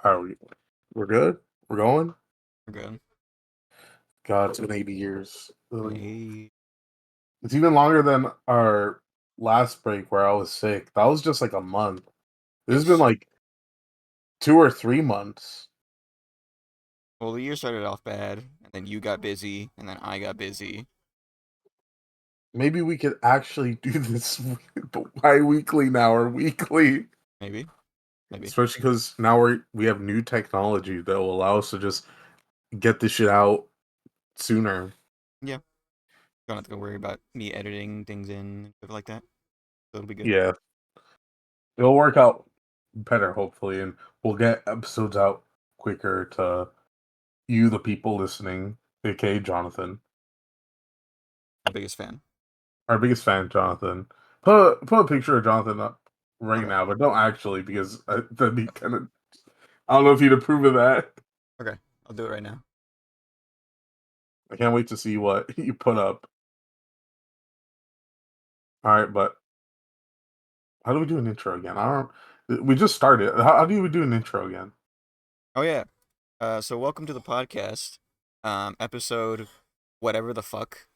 Are we? We're good. We're going. We're good. God, it's been 80 years. Really, Hey. it's even longer than our last break where I was sick. That was just like a month. This has been Yes. like 2 or 3 months. Well, the year started off bad, and then you got busy, and then I got busy. Maybe we could actually do this bi-weekly now or weekly, Maybe. Maybe. especially because now we have new technology that will allow us to just get this shit out sooner. Yeah. Don't have to worry about me editing things in and stuff like that. So it'll be good. Yeah, it'll work out better hopefully, and we'll get episodes out quicker to you, the people listening, aka Jonathan, My biggest fan. our biggest fan, Jonathan. Put a picture of Jonathan up right Okay. now, but don't actually because that'd be kind of. I don't know if you'd approve of that. Okay. I'll do it right now. I can't wait to see what you put up. All right, but how do we do an intro again? I don't. We just started. How do we do an intro again? Oh yeah. So welcome to the podcast. Episode whatever the fuck.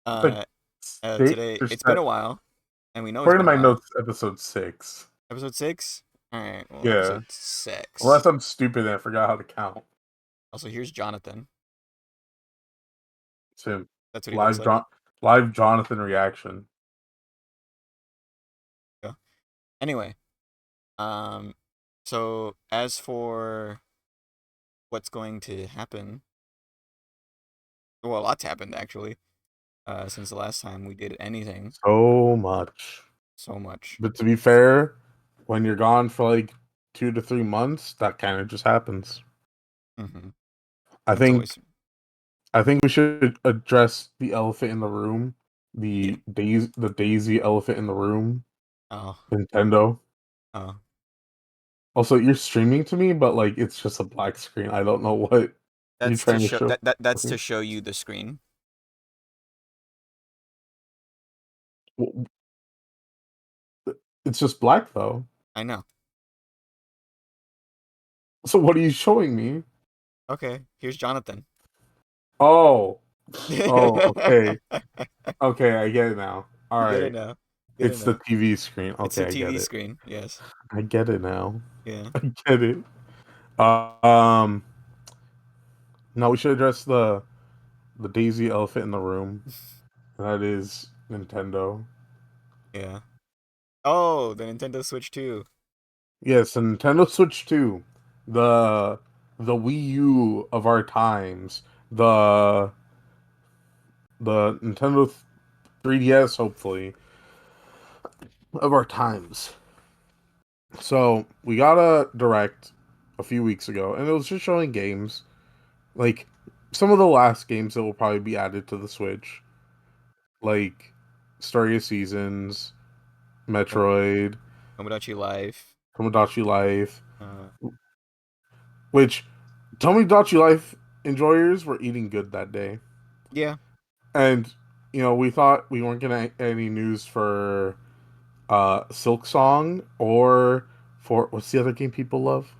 Like Uh, six Today or it's been seven? a while, and we know it's According to been a my while. notes, episode 6. Episode 6? Alright, well, Yeah, episode 6. unless I'm stupid and I forgot how to count. Also, here's Jonathan. It's him. That's what he looks Live like. John, live Jonathan reaction. Yeah. Anyway, um, so as for what's going to happen, well, a lot's happened actually, since the last time we did anything. So much. So much. But to be fair, when you're gone for like 2 to 3 months, that kind of just happens. Mm-hmm. I It's think always, I think we should address the elephant in the room, yeah. the Daisy elephant in the room, Oh, Nintendo. oh. Also, you're streaming to me, but like it's just a black screen. I don't know what you're That's to trying to show show. that's to show you the screen. W- It's just black though. I know. So what are you showing me? Okay, here's Jonathan. Oh, You oh, okay, okay, I get it now. All get it right, now. Get it it's the now. TV screen. It's Okay, a I get TV it. screen. Yes. I get it now. Yeah. I get it. Um, now we should address the Daisy elephant in the room. That is Nintendo. Yeah. Oh, the Nintendo Switch 2. Yes, the Nintendo Switch 2, the the Wii U of our times, the the Nintendo 3DS, hopefully, of our times. So we got a direct a few weeks ago, and it was just showing games like some of the last games that will probably be added to the Switch, like Story of Seasons, Tom- Metroid, Tomodachi Life. Tomodachi Life, Uh, which Tomodachi Life enjoyers were eating good that day. yeah. And we thought we weren't gonna get any news for Silk Song or for what's the other game people love?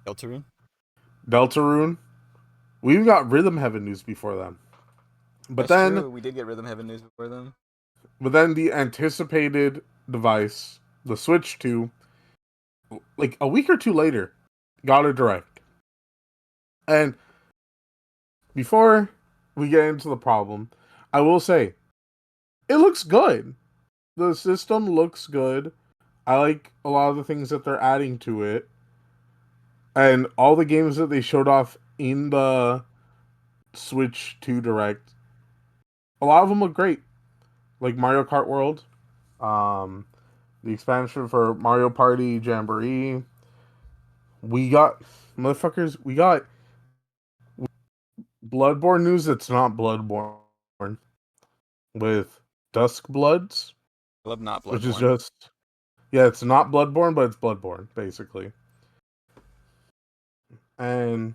Deltarune. Deltarune. We even got Rhythm Heaven news before them. But That's then true. We did get Rhythm Heaven news before them. but then the anticipated device, the Switch 2, like a week or two later, got a direct. And before we get into the problem, I will say it looks good. The system looks good. I like a lot of the things that they're adding to it. And all the games that they showed off in the Switch 2 Direct, a lot of them look great. Like Mario Kart World, um, the expansion for Mario Party Jamboree. We got, motherfuckers, we got Bloodborne news that's not Bloodborne with Dusk Bloods, I love not which is Bloodborne. just, yeah, it's not Bloodborne, but it's Bloodborne, basically. And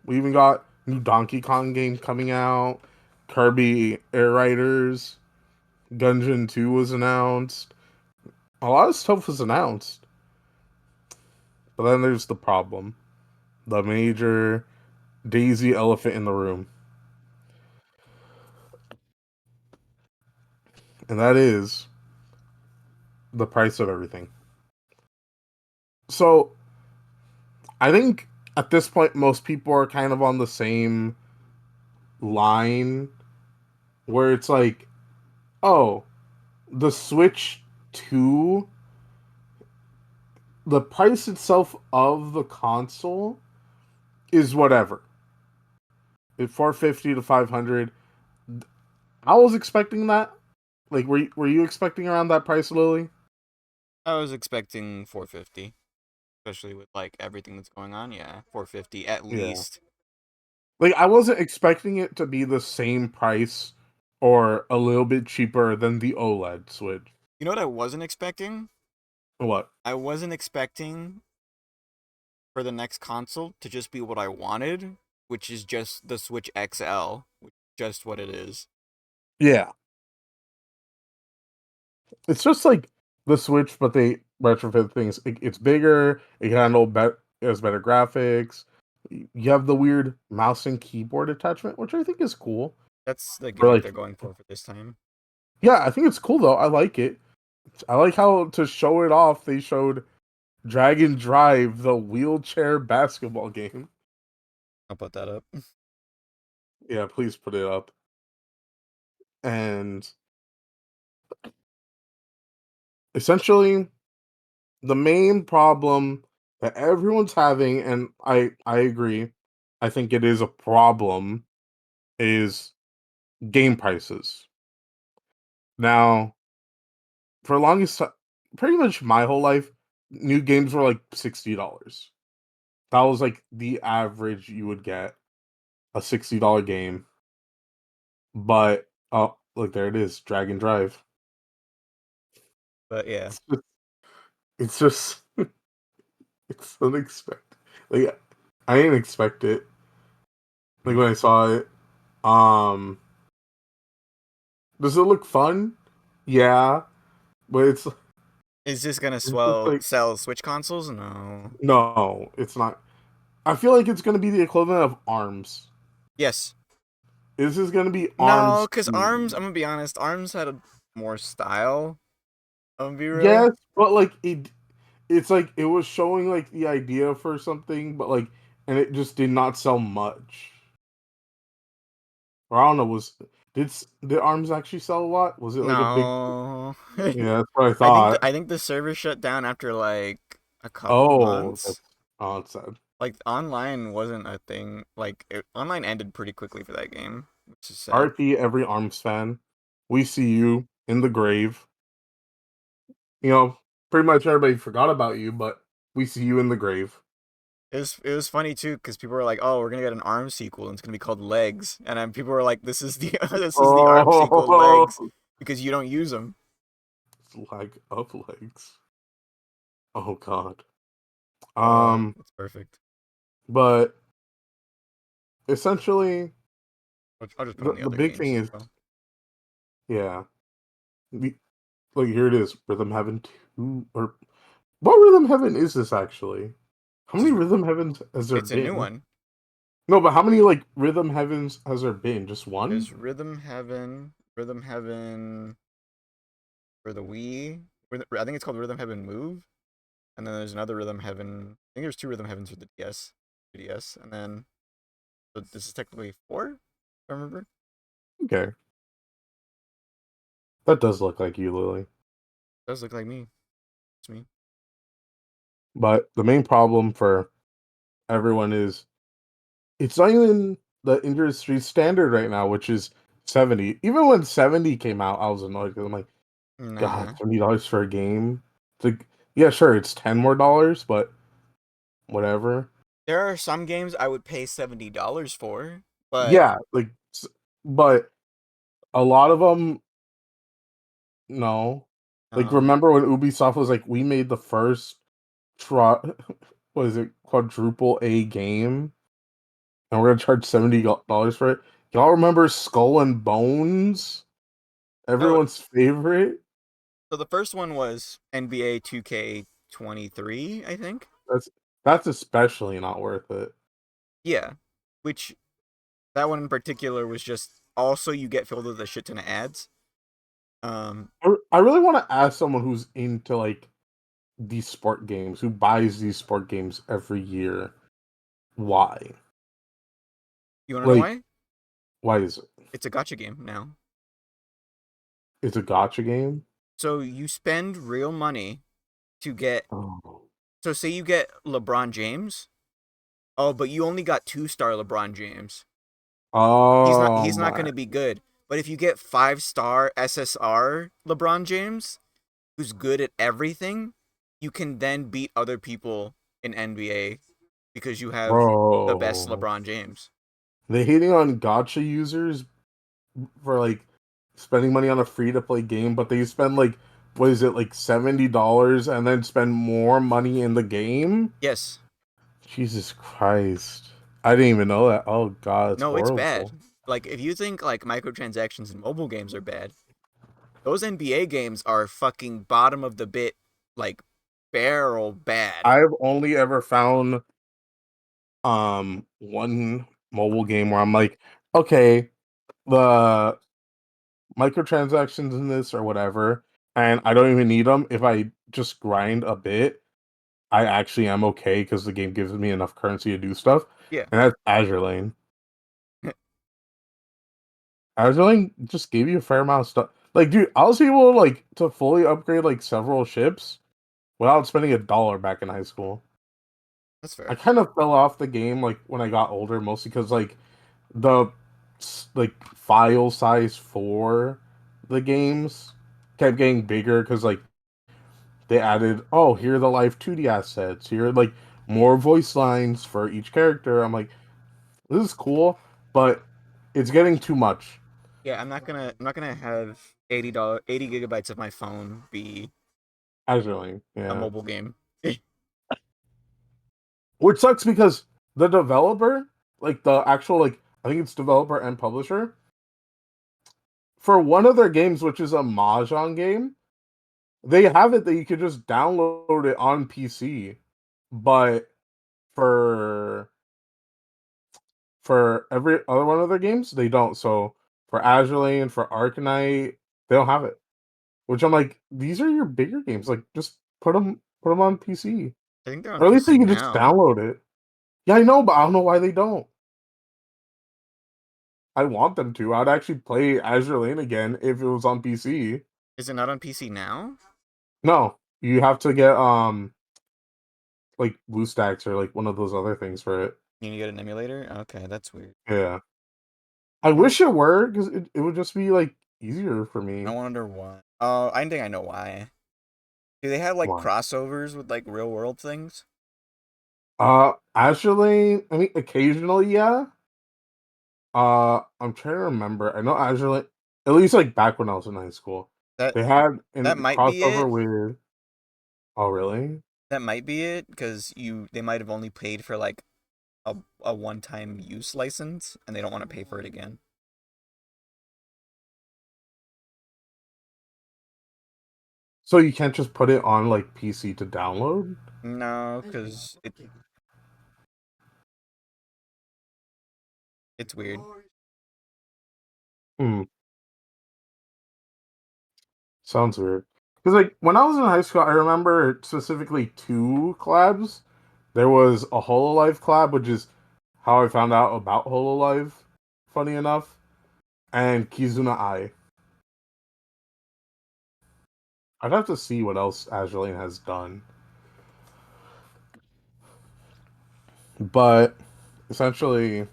we even got new Donkey Kong game coming out. Kirby Air Riders. Gungeon 2 was announced. A lot of stuff was announced. But then there's the problem, the major Daisy elephant in the room, and that is the price of everything. So I think at this point, most people are kind of on the same line where it's like, oh, the Switch 2, the price itself of the console is whatever. At 450 to 500. I was expecting that. Like, were you expecting around that price, Lily? I was expecting 450, especially with like everything that's going on. Yeah, 450 at Yeah. least. Like, I wasn't expecting it to be the same price or a little bit cheaper than the OLED Switch. You know what I wasn't expecting? What? I wasn't expecting for the next console to just be what I wanted, which is just the Switch XL, which is just what it is. Yeah. It's just like the Switch, but they retrofit things. It's bigger. It can handle better. It has better graphics. You have the weird mouse and keyboard attachment, which I think is cool. That's the For gimmick like, they're going for this time. yeah, I think it's cool though. I like it. I like how to show it off. They showed Dragon Drive, the wheelchair basketball game. I'll put that up. Yeah, please put it up. And essentially, the main problem that everyone's having, and I agree, I think it is a problem, is game prices. Now, for the longest time, pretty much my whole life, new games were like $60. That was like the average you would get, a $60 game. But oh, look, there it is, Dragon Drive. But yeah, It's just, it's just it's unexpected. Like I didn't expect it. Like mm. when I saw it, um, does it look fun? Yeah, but Is this gonna it's just like sell Switch consoles? No. no, it's not. I feel like it's gonna be the equivalent of Arms. Yes. This is gonna be No, Arms because Arms, 2. I'm gonna be honest, Arms had a more style. I'm gonna be real. Yes, but like it's like it was showing like the idea for something, but like, and it just did not sell much. Or I don't know, did Arms actually sell a lot? Was it like a big? No. Yeah, that's what I thought. I think the server shut down after like a couple Oh, months. that's sad. Like online wasn't a thing. Like online ended pretty quickly for that game, which is sad. RP every Arms fan. We see you in the grave. You know, pretty much everybody forgot about you, but we see you in the grave. It was funny too because people were like, "Oh, we're gonna get an Arms sequel and it's gonna be called Legs," and then people were like, "This is the this is the Arms sequel, Oh, Legs," because you don't use them. lag of legs. Oh God. That's perfect. But essentially, I'll just put on the the the other big games thing as is, well. yeah. We, like here it is, Rhythm Heaven 2, or what Rhythm Heaven is this actually? How This many is Rhythm Heavens has there it's a new been? one. No, but how many like Rhythm Heavens has there been? Just one? There's Rhythm Heaven for the Wii. I think it's called Rhythm Heaven Move, and then there's another Rhythm Heaven. I think there's two Rhythm Heavens for the DS, 3DS, and then so this is technically four, if I remember. Okay. That does look like you, Lily. Does look like me. It's me. But the main problem for everyone is it's not even the industry standard right now, which is 70. Even when 70 came out, I was annoyed because I'm like, God, Nah. $70 for a game? It's like, yeah, sure, it's 10 more dollars, but whatever. There are some games I would pay $70 for, but Yeah, like, but a lot of them, no. Like, no. remember when Ubisoft was like, we made the first try, what is it, quadruple A game, and we're gonna charge $70 for it? Y'all remember Skull and Bones? No, Everyone's favorite? so the first one was NBA 2K23, I think. That's especially not worth it. Yeah, which that one in particular was just also you get filled with a shit ton of ads. Um, I really want to ask someone who's into like these sport games, who buys these sport games every year, why? you want to know Like, why? why is it? It's a gotcha game now. It's a gotcha game. So you spend real money to get. Oh, So say you get LeBron James. Oh, but you only got 2-star LeBron James. oh He's not going my, to be good. But if you get 5-star SSR LeBron James, who's good at everything, you can then beat other people in NBA because you have the best bro! LeBron James. They hating on gotcha users for like spending money on a free to play game, but they spend like what is it like $70 and then spend more money in the game? Yes. Jesus Christ. I didn't even know that. Oh god, it's No, it's horrible. bad. Like if you think like microtransactions in mobile games are bad, those NBA games are fucking bottom of the bit, like barrel bad. I've only ever found one mobile game where I'm like, okay, the microtransactions in this or whatever, and I don't even need them. If I just grind a bit, I actually am okay because the game gives me enough currency to do stuff. Yeah. And that's Azure Lane. Azure Lane just gave you a fair amount of stuff. Like, dude, I was able like to fully upgrade like several ships without spending $1 back in high school. That's I fair. kind of fell off the game like when I got older, mostly because like the like file size for the games kept getting bigger because like they added, oh, here are the live 2D assets, here are like more voice lines for each character. I'm like, this is cool, but it's getting too much. Yeah, I'm not gonna have $80 80 GB of my phone be Actually, a yeah. mobile game. Which sucks because the developer, like the actual like I think it's developer and publisher, for one of their games, which is a Mahjong game, they have it that you could just download it on PC. But for every other one of their games, they don't. So for Azure Lane, for Arcanite, they don't have it. Which I'm like, these are your bigger games. Like, just put them on PC, I think they're on or at least PC you can just now. download it. Yeah, I know, but I don't know why they don't. I want them to. I'd actually play Azure Lane again if it was on PC. Is it not on PC now? No, you have to get like BlueStacks or like one of those other things for it. You need to get an emulator? Okay, that's weird. Yeah, I I wish it were because it would just be like easier for I me. wonder why. Oh, I think I know why. Do they have like Why? crossovers with like real world things? Azure Lane. I mean, occasionally, yeah. I'm trying to remember. I know Azure Lane, at least like back when I was in high school, That they had that in might be it. crossover with. Oh, really? That might be it because they might have only paid for like a one-time use license and they don't want to pay for it again. So you can't just put it on like PC to download? No, because it's weird. Hmm. Sounds weird. Because like when I was in high school, I remember specifically two collabs. There was a Hololive collab, which is how I found out about Hololive. Funny enough, and Kizuna Ai. I'd have to see what else Azure Lane has done, but essentially,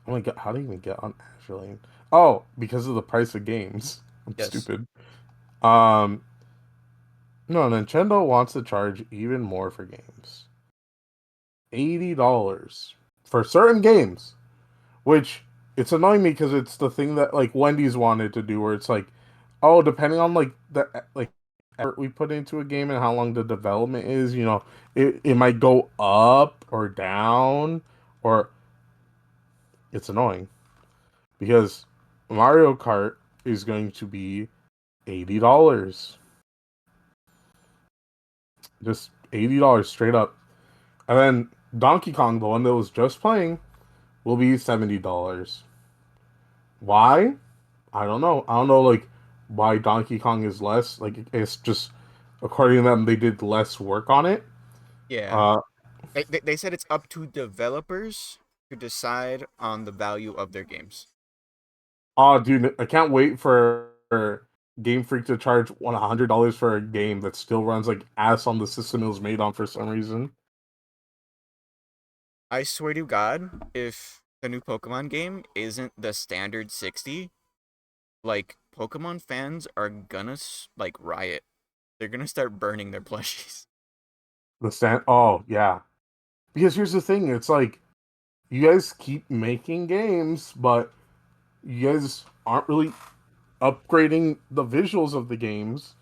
oh my god, how do you even get on Azure Lane? Oh, because of the price of games. I'm Yes. stupid. No, Nintendo wants to charge even more for games. $80 for certain games, which it's annoying me because it's the thing that like Wendy's wanted to do, where it's like, oh, depending on like the like effort we put into a game and how long the development is, it might go up or down, or it's annoying because Mario Kart is going to be $80. Just $80 straight up. And then Donkey Kong, the one that was just playing, will be $70. Why? I don't know. I don't know like why Donkey Kong is less. Like it's just according to them, they did less work on it. Yeah. Uh, They said it's up to developers to decide on the value of their games. oh, dude, I can't wait for Game Freak to charge $100 for a game that still runs like ass on the system it was made on for some reason. I swear to God, if the new Pokemon game isn't the standard 60, like Pokemon fans are gonna like riot. They're gonna start burning their plushies. The stand. Oh yeah, because here's the thing. It's like you guys keep making games, but you guys aren't really upgrading the visuals of the games.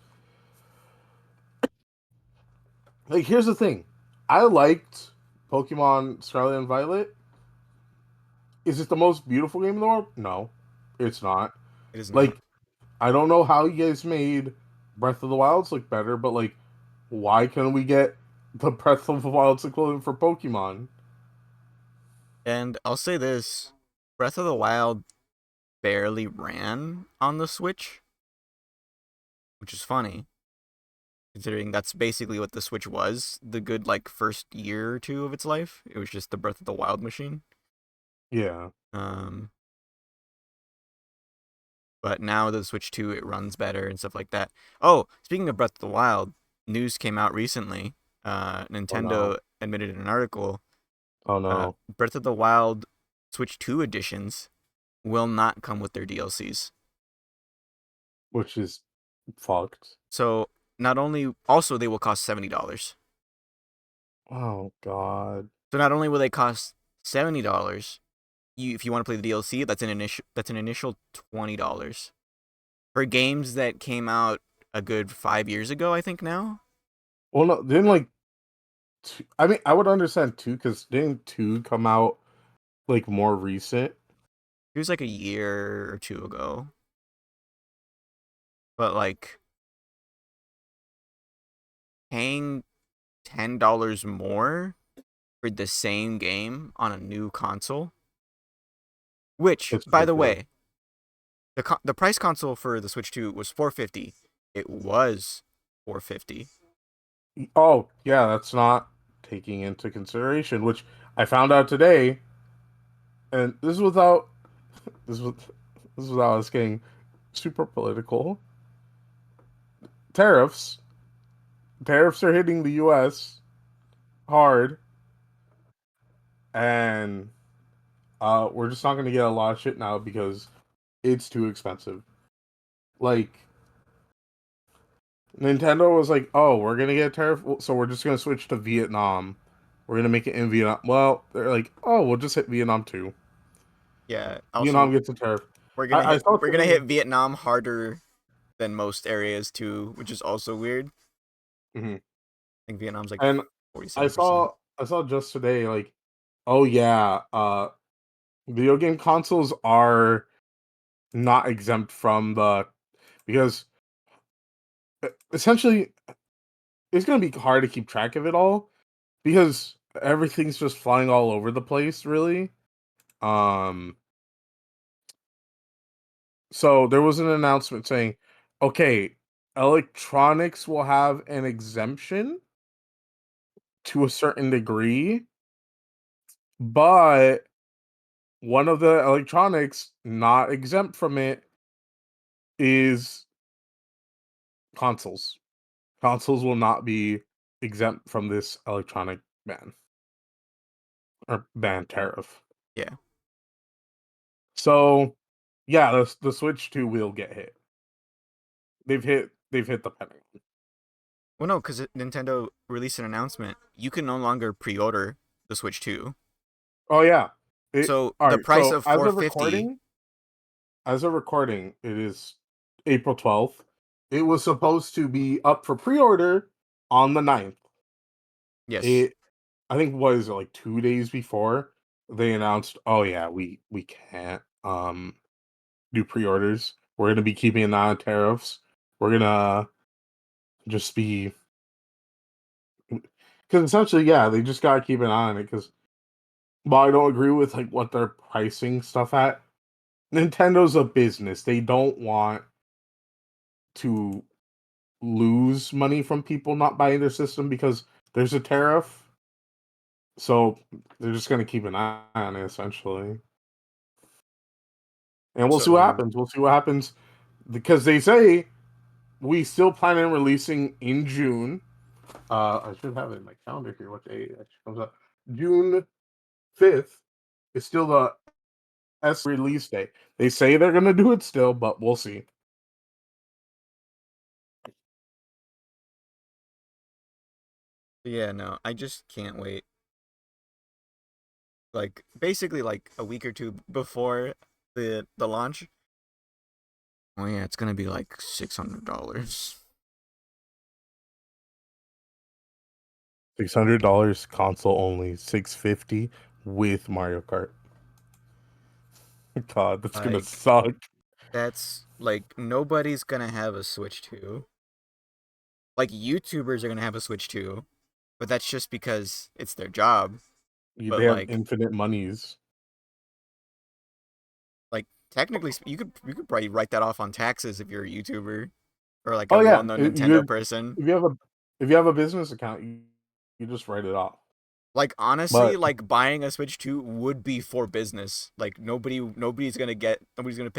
Like, here's the thing. I liked Pokemon Scarlet and Violet. Is it the most beautiful game in the world? No, it's not. It is not. Like, I don't know how you guys made Breath of the Wilds look better, but like, why can't we get the Breath of the Wilds equivalent for Pokemon? And I'll say this, Breath of the Wild barely ran on the Switch, which is funny, considering that's basically what the Switch was, the good like first year or two of its life. It was just the Breath of the Wild machine. Yeah. Um but now the Switch 2 it runs better and stuff like that. Oh, speaking of Breath of the Wild, news came out recently. Oh Nintendo no. admitted in an article, Oh no. Breath of the Wild Switch 2 editions will not come with their DLCs. Which is fucked. So not only also they will cost $70. Oh god. So not only will they cost $70, you if you want to play the DLC, that's an initial $20 for games that came out a good 5 years ago. I think now Well, no, didn't like. I mean, I would understand two because didn't two come out like more recent? it was like a year or two ago, but like paying $10 more for the same game on a new console. Which, It's by the ridiculous. way, the price console for the Switch 2 was 450. It was 450. Oh yeah, that's not taking into consideration, which I found out today, and this is without this was this is without us getting super political. Tariffs. Tariffs are hitting the U.S. hard, and we're just not going to get a lot of shit now because it's too expensive. Like Nintendo was like, "Oh, we're gonna get a tariff, so we're just gonna switch to Vietnam. We're gonna make it in Vietnam." Well, they're like, "Oh, we'll just hit Vietnam too. Yeah. Vietnam Also, gets a tariff." we're gonna I hit saw we're gonna hit today. Vietnam harder than most areas too, which is also weird. I Mhm. think Vietnam's like And I 47%. saw I saw just today, like, oh yeah, video game consoles are not exempt from the because essentially it's gonna be hard to keep track of it all because everything's just flying all over the place, really. Um, so there was an announcement saying, okay, electronics will have an exemption to a certain degree, but one of the electronics not exempt from it is consoles. Consoles will not be exempt from this electronic ban or ban tariff. Yeah. So, yeah, the Switch 2 will get hit. They've hit the penny. Well, no, because Nintendo released an announcement. You can no longer pre-order the Switch 2. Oh yeah. So All the right. price So of 450. as a recording, it is April 12th. It was supposed to be up for pre-order on the 9th. Yes. It I think what is it like 2 days before they announced, "Oh yeah, we can't do pre-orders. We're going to be keeping an eye on tariffs. We're going to just be Because essentially, yeah, they just gotta keep an eye on it. Because while I don't agree with like what they're pricing stuff at, Nintendo's a business. They don't want to lose money from people not buying their system because there's a tariff. So they're just gonna keep an eye on it essentially. And we'll see what So happens. We'll see what happens because they say we still plan on releasing in June. I should have it in my calendar here. What day it actually comes up? June 5th is still the S release date. They say they're gonna do it still, but we'll see. yeah, no, I just can't wait. Like basically like a week or two before the launch. Oh yeah, it's gonna be like $600. $600 console only, 650 with Mario Kart. God, that's gonna Like suck. that's like nobody's gonna have a Switch 2. Like YouTubers are gonna have a Switch 2, but that's just because it's their job. They But have infinite monies. like technically, you could probably write that off on taxes if you're a YouTuber or like Oh a yeah, well-known you Nintendo person. if you have a if you have a business account, you just write it off. Like honestly, But like buying a Switch 2 would be for business. Like nobody's gonna pay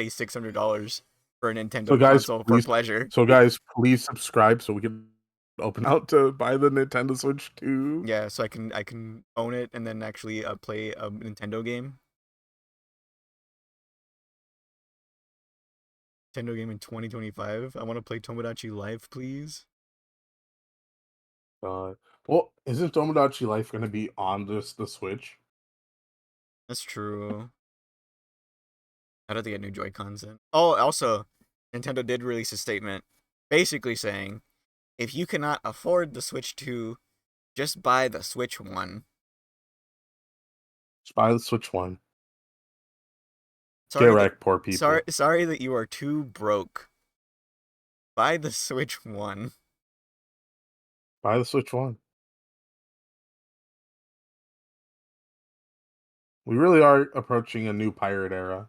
$600 for a so Nintendo guys, console for please, pleasure. please subscribe so we can open out to buy the Nintendo Switch 2. Yeah, so I can own it and then actually play a Nintendo game. Nintendo game in 2025. I want to play Tomodachi Life, please. Uh, well, isn't Tomodachi Life going to be on the Switch? That's true. I don't think get new Joy Cons in. Oh, also, Nintendo did release a statement basically saying if you cannot afford the Switch 2, just buy the Switch 1. Just buy the Switch One. Get Sorry that wrecked, poor sorry people. sorry that you are too broke. Buy the Switch 1. Buy the Switch One. We really are approaching a new pirate era.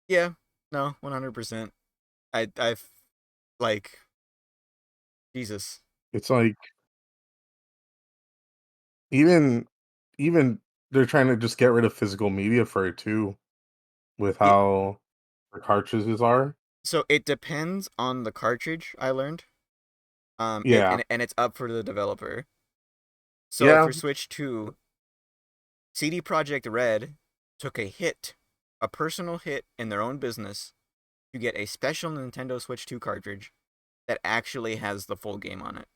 Yeah. No, 100%. I've like Jesus. It's like even even they're trying to just get rid of physical media for it too, with Yeah, how the cartridges are. so it depends on the cartridge, I learned. It Yeah, and it's up for the developer. So yeah. for Switch 2, CD Projekt Red took a personal hit in their own business to get a special Nintendo Switch 2 cartridge that actually has the full game on it.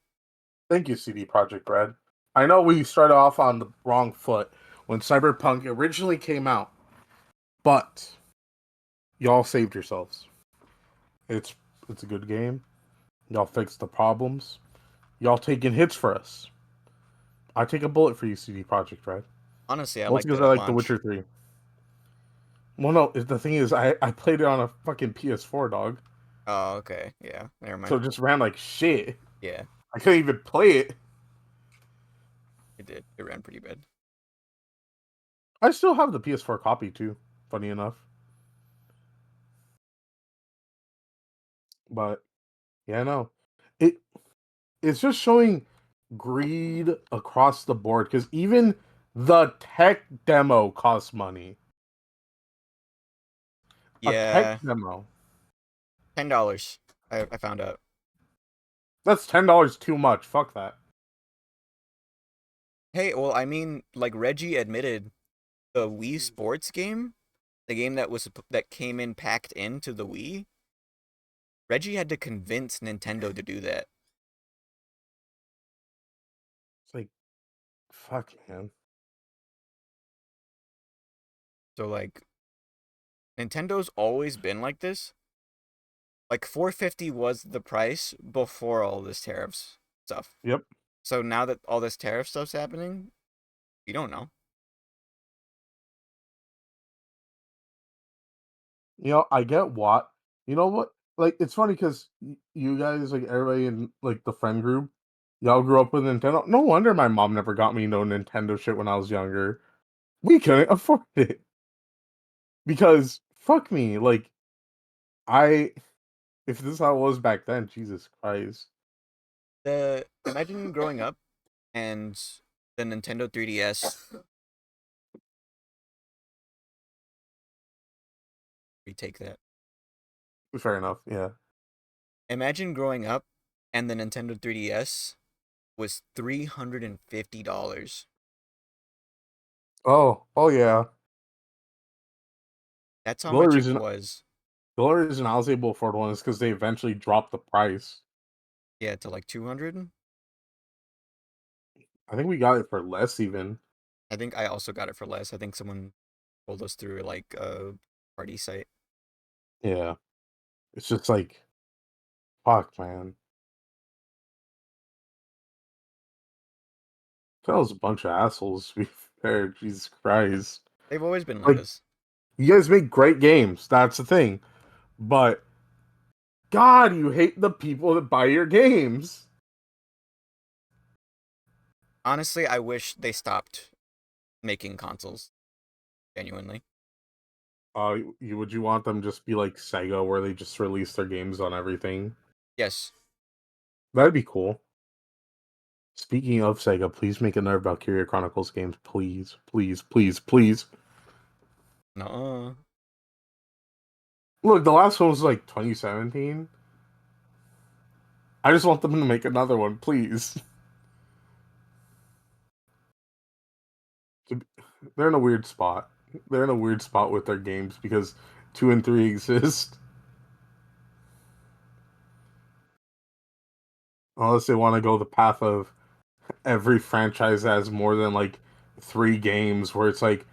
Thank you, CD Project Red. I know we started off on the wrong foot when Cyberpunk originally came out, but y'all saved yourselves. It's it's a good game. Y'all fixed the problems. Y'all taking hits for us. I take a bullet for you, CD Project Red. Honestly, I Mostly liked it because I at like The launch. Witcher 3. Well, no, the thing is, I played it on a fucking PS4, dog. Oh, okay. Yeah, never So mind. it just ran like shit. Yeah, I couldn't even play it. it did. It ran pretty bad. I still have the PS4 copy too, funny enough. But yeah, no. It it's just showing greed across the board because even the tech demo costs money. A tech Yeah, demo. $10. I found out. That's $10 too much. Fuck that. Hey, well, I mean, like Reggie admitted, the Wii Sports game, the game that came in packed into the Wii, Reggie had to convince Nintendo to do that. It's like fuck, man. So like Nintendo's always been like this. Like 450 was the price before all this tariffs stuff. Yep. So now that all this tariff stuff's happening, you don't know. I get what. You know what? Like it's funny because you guys, like everybody in like the friend group, Y'all grew up with Nintendo. No wonder my mom never got me no Nintendo shit when I was younger. We couldn't afford it because fuck me, like I if this is how it was back then, Jesus Christ. The imagine growing up and the Nintendo 3DS retake that. Fair enough, yeah. Imagine growing up and the Nintendo 3DS was $350. Oh yeah. That's how The only much it reason was. the only reason I was able to afford one is because they eventually dropped the price. Yeah, to like 200. I think we got it for less even. I think I also got it for less. I think someone pulled us through like a party site. Yeah. It's just like fuck, man. That was a bunch of assholes to be fair, Jesus Christ. They've always been like Like this. you guys make great games, that's the thing. But God, you hate the people that buy your games. Honestly, I wish they stopped making consoles. Genuinely. Would you want them just be like Sega, where they just release their games on everything? Yes. That'd be cool. Speaking of Sega, please make another Valkyria Chronicles games, please, please, please, please. No. Look, the last one was like 2017. I just want them to make another one, please. They're in a weird spot. They're in a weird spot with their games because 2 and 3 exist. Unless they want to go the path of every franchise has more than like 3 games, where it's like,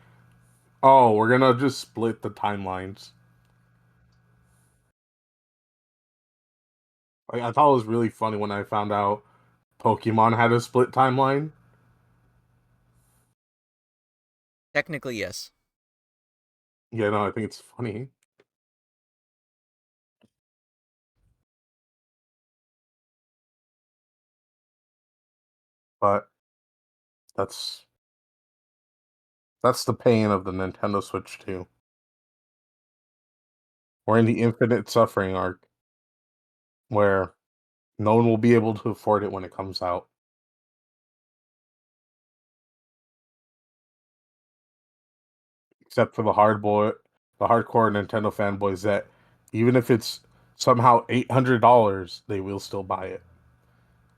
oh, we're gonna just split the timelines. Like, I thought it was really funny when I found out Pokemon had a split timeline. Technically, yes. Yeah, no, I think it's funny. But that's that's the pain of the Nintendo Switch too. We're in the infinite suffering arc where no one will be able to afford it when it comes out, except for the hardcore Nintendo fanboys that even if it's somehow $800, they will still buy it.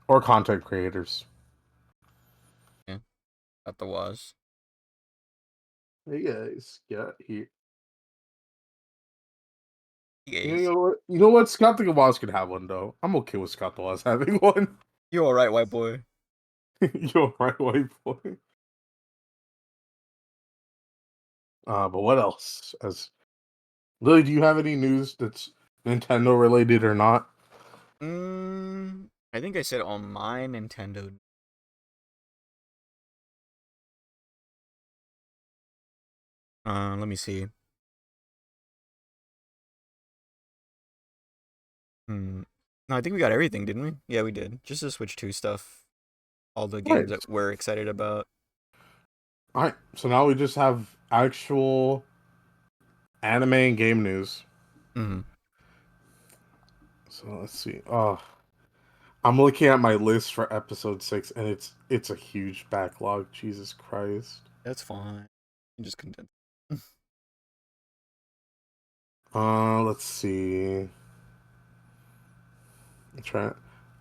Or content creators. Yeah. At the was. Hey guys, get here. Yes. You know what? Scott the Gavaz could have one though. I'm okay with Scott the Gavaz having one. You alright, white boy? You're right, white boy. But what else? As Lily, do you have any news that's Nintendo related or not? I think I said on my Nintendo. Let me see. Hmm. No, I think we got everything, didn't we? Yeah, we did. Just the Switch 2 stuff. All the games Right. that we're excited about. All right. So now we just have actual anime and game news. Hmm. So let's see. Oh, I'm looking at my list for episode 6, and it's a huge backlog. Jesus Christ. That's fine. I'm just content. Let's see. I'm trying.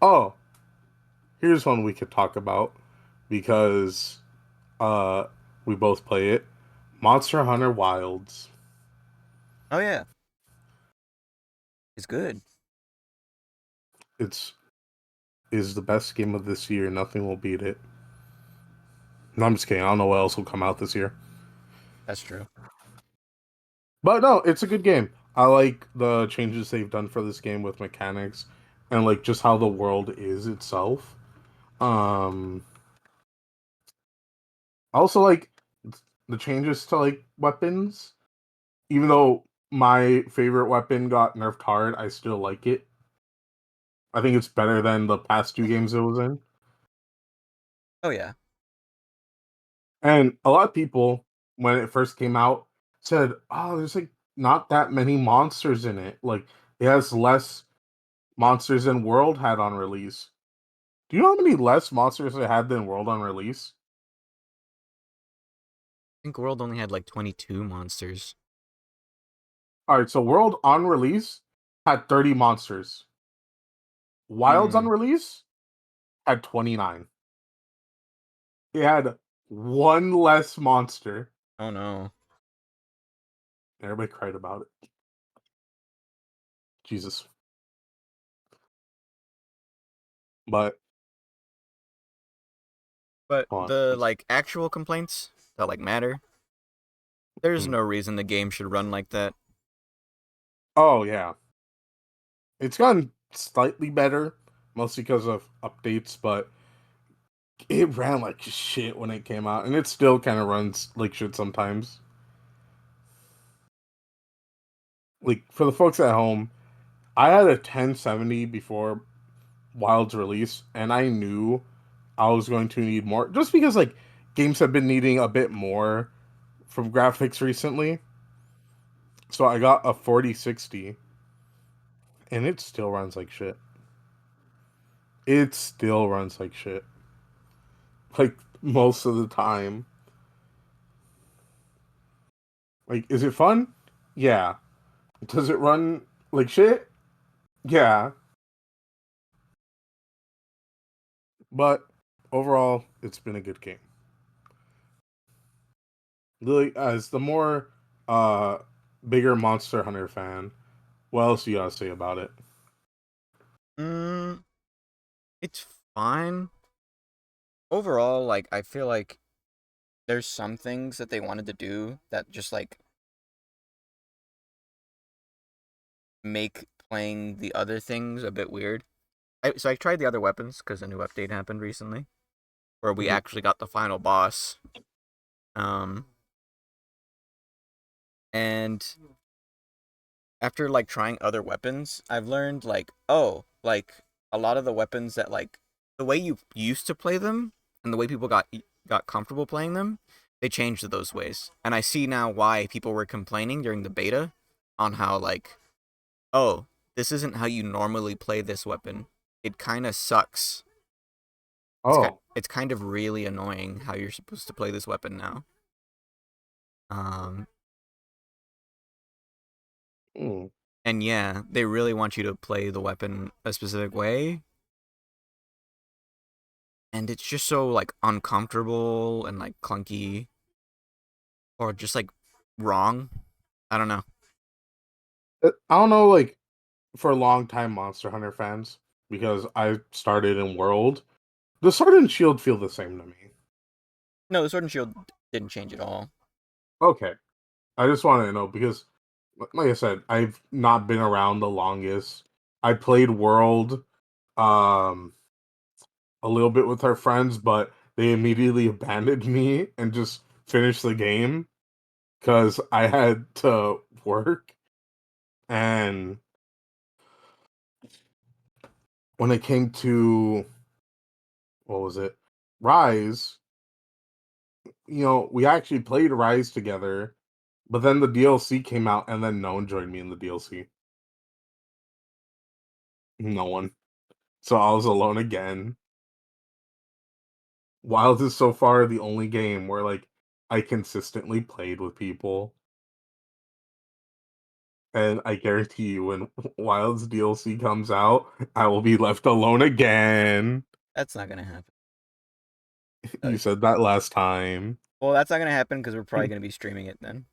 Oh, here's one we could talk about because uh we both play it. Monster Hunter Wilds. Oh yeah, it's good. It's is the best game of this year. Nothing will beat it. No, I'm just kidding. I don't know what else will come out this year. That's true. But no, it's a good game. I like the changes they've done for this game with mechanics and like just how the world is itself. Um I also like the changes to like weapons. Even though my favorite weapon got nerfed hard, I still like it. I think it's better than the past 2 games it was in. Oh yeah. And a lot of people, when it first came out, said, "Oh, there's like not that many monsters in it. Like it has less monsters than World had on release." Do you know how many less monsters it had than World on release? I think World only had like 22 monsters. All right, so World on release had 30 monsters. Wilds on Hmm. release had 29. It had one less monster. Oh no. Everybody cried about it. Jesus. But But hold the on. like actual complaints that like matter, there's Hmm. no reason the game should run like that. Oh yeah. It's gotten slightly better, mostly because of updates, but it ran like shit when it came out, and it still kind of runs like shit sometimes. Like for the folks at home, I had a 1070 before Wild's release, and I knew I was going to need more, just because like games have been needing a bit more from graphics recently. So I got a 4060, and it still runs like shit. It still runs like shit, like most of the time. Like, is it fun? Yeah. Does it run like shit? Yeah. But overall, it's been a good game. Lily, as the more uh bigger Monster Hunter fan, what else you gotta say about it? Mm, it's fine. Overall, like I feel like there's some things that they wanted to do that just like make playing the other things a bit weird. So I tried the other weapons because a new update happened recently where we Mhm. actually got the final boss. Um, and after like trying other weapons, I've learned like, oh, like a lot of the weapons that like the way you used to play them and the way people got comfortable playing them, they changed those ways. And I see now why people were complaining during the beta on how like, oh, this isn't how you normally play this weapon. It kind of sucks. Oh. It's kind of really annoying how you're supposed to play this weapon now. Um, Hmm. and yeah, they really want you to play the weapon a specific way, and it's just so like uncomfortable and like clunky or just like wrong. I don't know. I don't know, like for long time Monster Hunter fans, because I started in World, the Sword and Shield feel the same to me. No, the Sword and Shield didn't change at all. Okay. I just wanted to know because, like I said, I've not been around the longest. I played World um a little bit with our friends, but they immediately abandoned me and just finished the game because I had to work. And when it came to what was it, Rise, we actually played Rise together, but then the DLC came out, and then no one joined me in the DLC. No one. So I was alone again. Wild is so far the only game where like I consistently played with people, and I guarantee you, when Wild's DLC comes out, I will be left alone again. That's not gonna happen. You said that last time. Well, that's not gonna happen because we're probably gonna be streaming it then.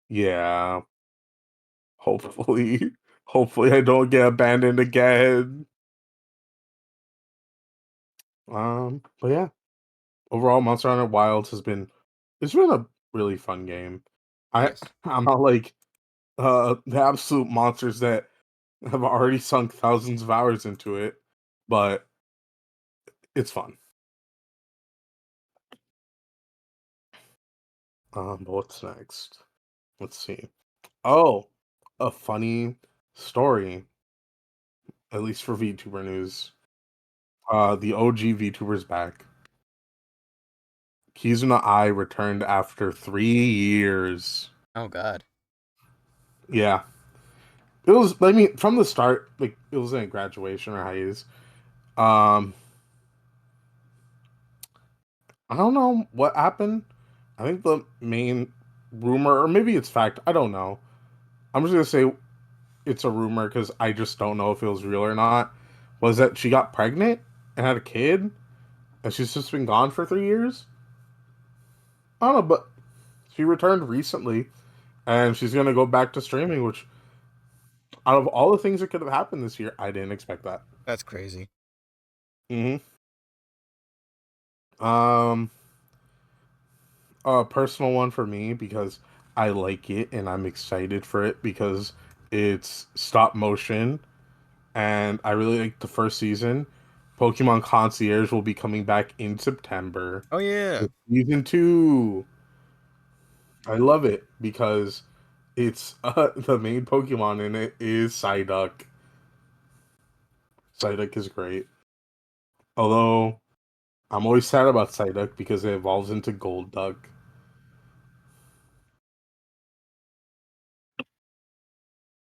Yeah, hopefully, hopefully I don't get abandoned again. But yeah, overall, Monster Hunter Wilds it's been a really fun game. I Yes, I'm not like the absolute monsters that have already sunk thousands of hours into it, but it's fun. But what's next? Let's see. Oh, a funny story, at least for VTuber news. The OG VTuber's back. Kizuna Ai returned after 3 years. Oh God. Yeah. It was, I mean, from the start, like, it was in graduation or hiatus. Um, I don't know what happened. I think the main rumor, or maybe it's fact, I don't know. I'm just gonna say it's a rumor because I just don't know if it was real or not. Was that she got pregnant and had a kid, and she's just been gone for 3 years? I don't know, but she returned recently, and she's gonna go back to streaming. Which, out of all the things that could have happened this year, I didn't expect that. That's crazy. Hmm. Um, a personal one for me because I like it and I'm excited for it because it's stop motion and I really like the first season. Pokemon Concierge will be coming back in September Oh yeah. with season 2. I love it because it's the main Pokemon in it is Psyduck. Psyduck is great. Although I'm always sad about Psyduck because it evolves into Golduck.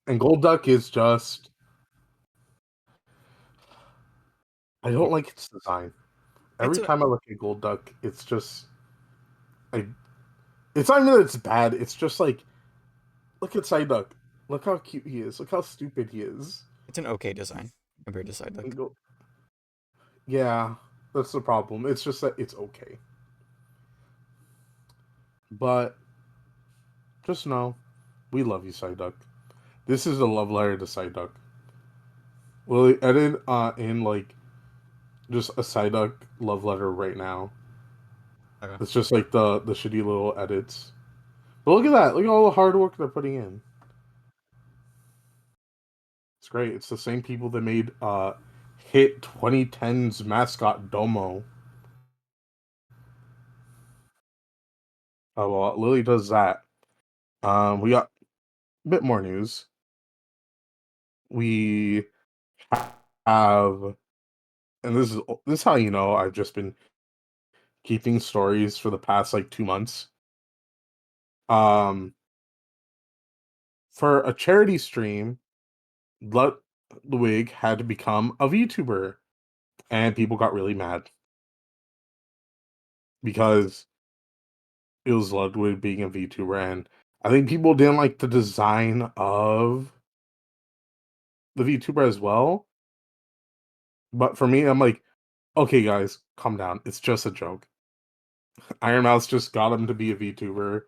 And Golduck is just I don't like its design. It's Every a time I look at Golduck, it's just I it's not even that it's bad, it's just like look at Psyduck. Look how cute he is. Look how stupid he is. it's an okay design compared to Psyduck. And go, yeah, that's the problem. It's just that it's okay. But just know, we love you, Psyduck. This is a love letter to Psyduck. We'll edit in like just a Psyduck love letter right now. Okay. It's just like the shitty little edits. But look at that. Look at all the hard work they're putting in. It's great. It's the same people that made hit 2010's mascot Domo. Well, Lily does that. We got a bit more news. We have, and this is how you know I've just been keeping stories for the past like 2 months. Um, for a charity stream, Ludwig had to become a VTuber, and people got really mad because it was Ludwig being a VTuber, and I think people didn't like the design of the VTuber as well. But for me, I'm like, okay, guys, calm down. It's just a joke. Iron Mouse just got him to be a VTuber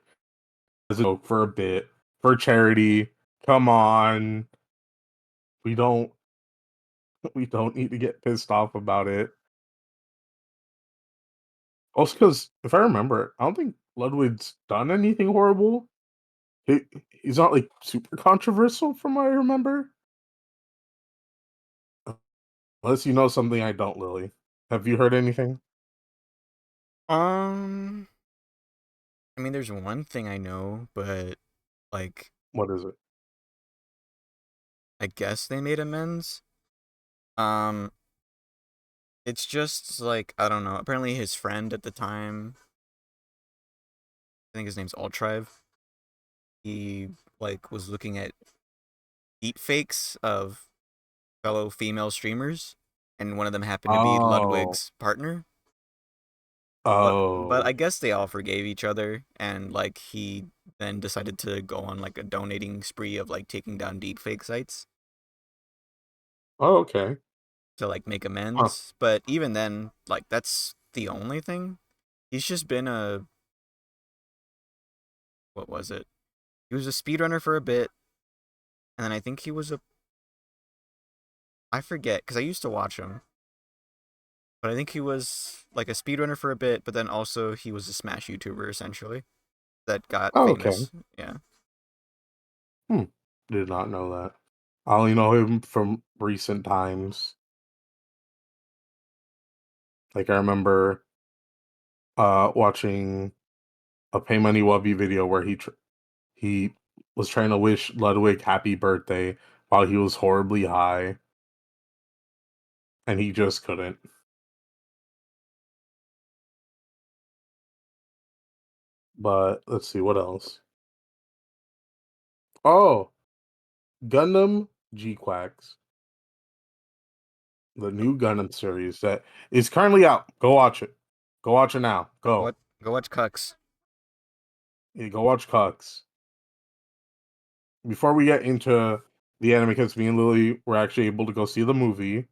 as a joke for a bit for charity. Come on, we don't we don't need to get pissed off about it. Also, because if I remember, I don't think Ludwig's done anything horrible. He he's not like super controversial from what I remember. Unless you know something I don't, Lily. Have you heard anything? Um, I mean, there's one thing I know, but like, What is it? I guess they made amends. Um, it's just like I don't know. Apparently, his friend at the time, I think his name's Altrive. He like was looking at deep fakes of fellow female streamers, and one of them happened to be Oh, Ludwig's partner. But I oh, guess they all forgave each other, and like he then decided to go on like a donating spree of like taking down deepfake sites oh, okay. to like make Huh. amends. But even then, like that's the only thing. He's just been a what was it? He was a speedrunner for a bit, and then I think he was a I forget because I used to watch him, but I think he was like a speedrunner for a bit, but then also he was a Smash YouTuber essentially that got Oh, okay. famous. Yeah. Hmm. Did not know that. I only know him from recent times. Like I remember watching a Pay Money Wubby video where he was trying to wish Ludwig happy birthday while he was horribly high, and he just couldn't. But let's see what else. Oh, Gundam G-Quacks, the new Gundam series that is currently out. Go watch it. Go watch it now. Go. What? Go watch Cucks. Yeah, go watch Cucks. Before we get into the anime, because me and Lily were actually able to go see the movie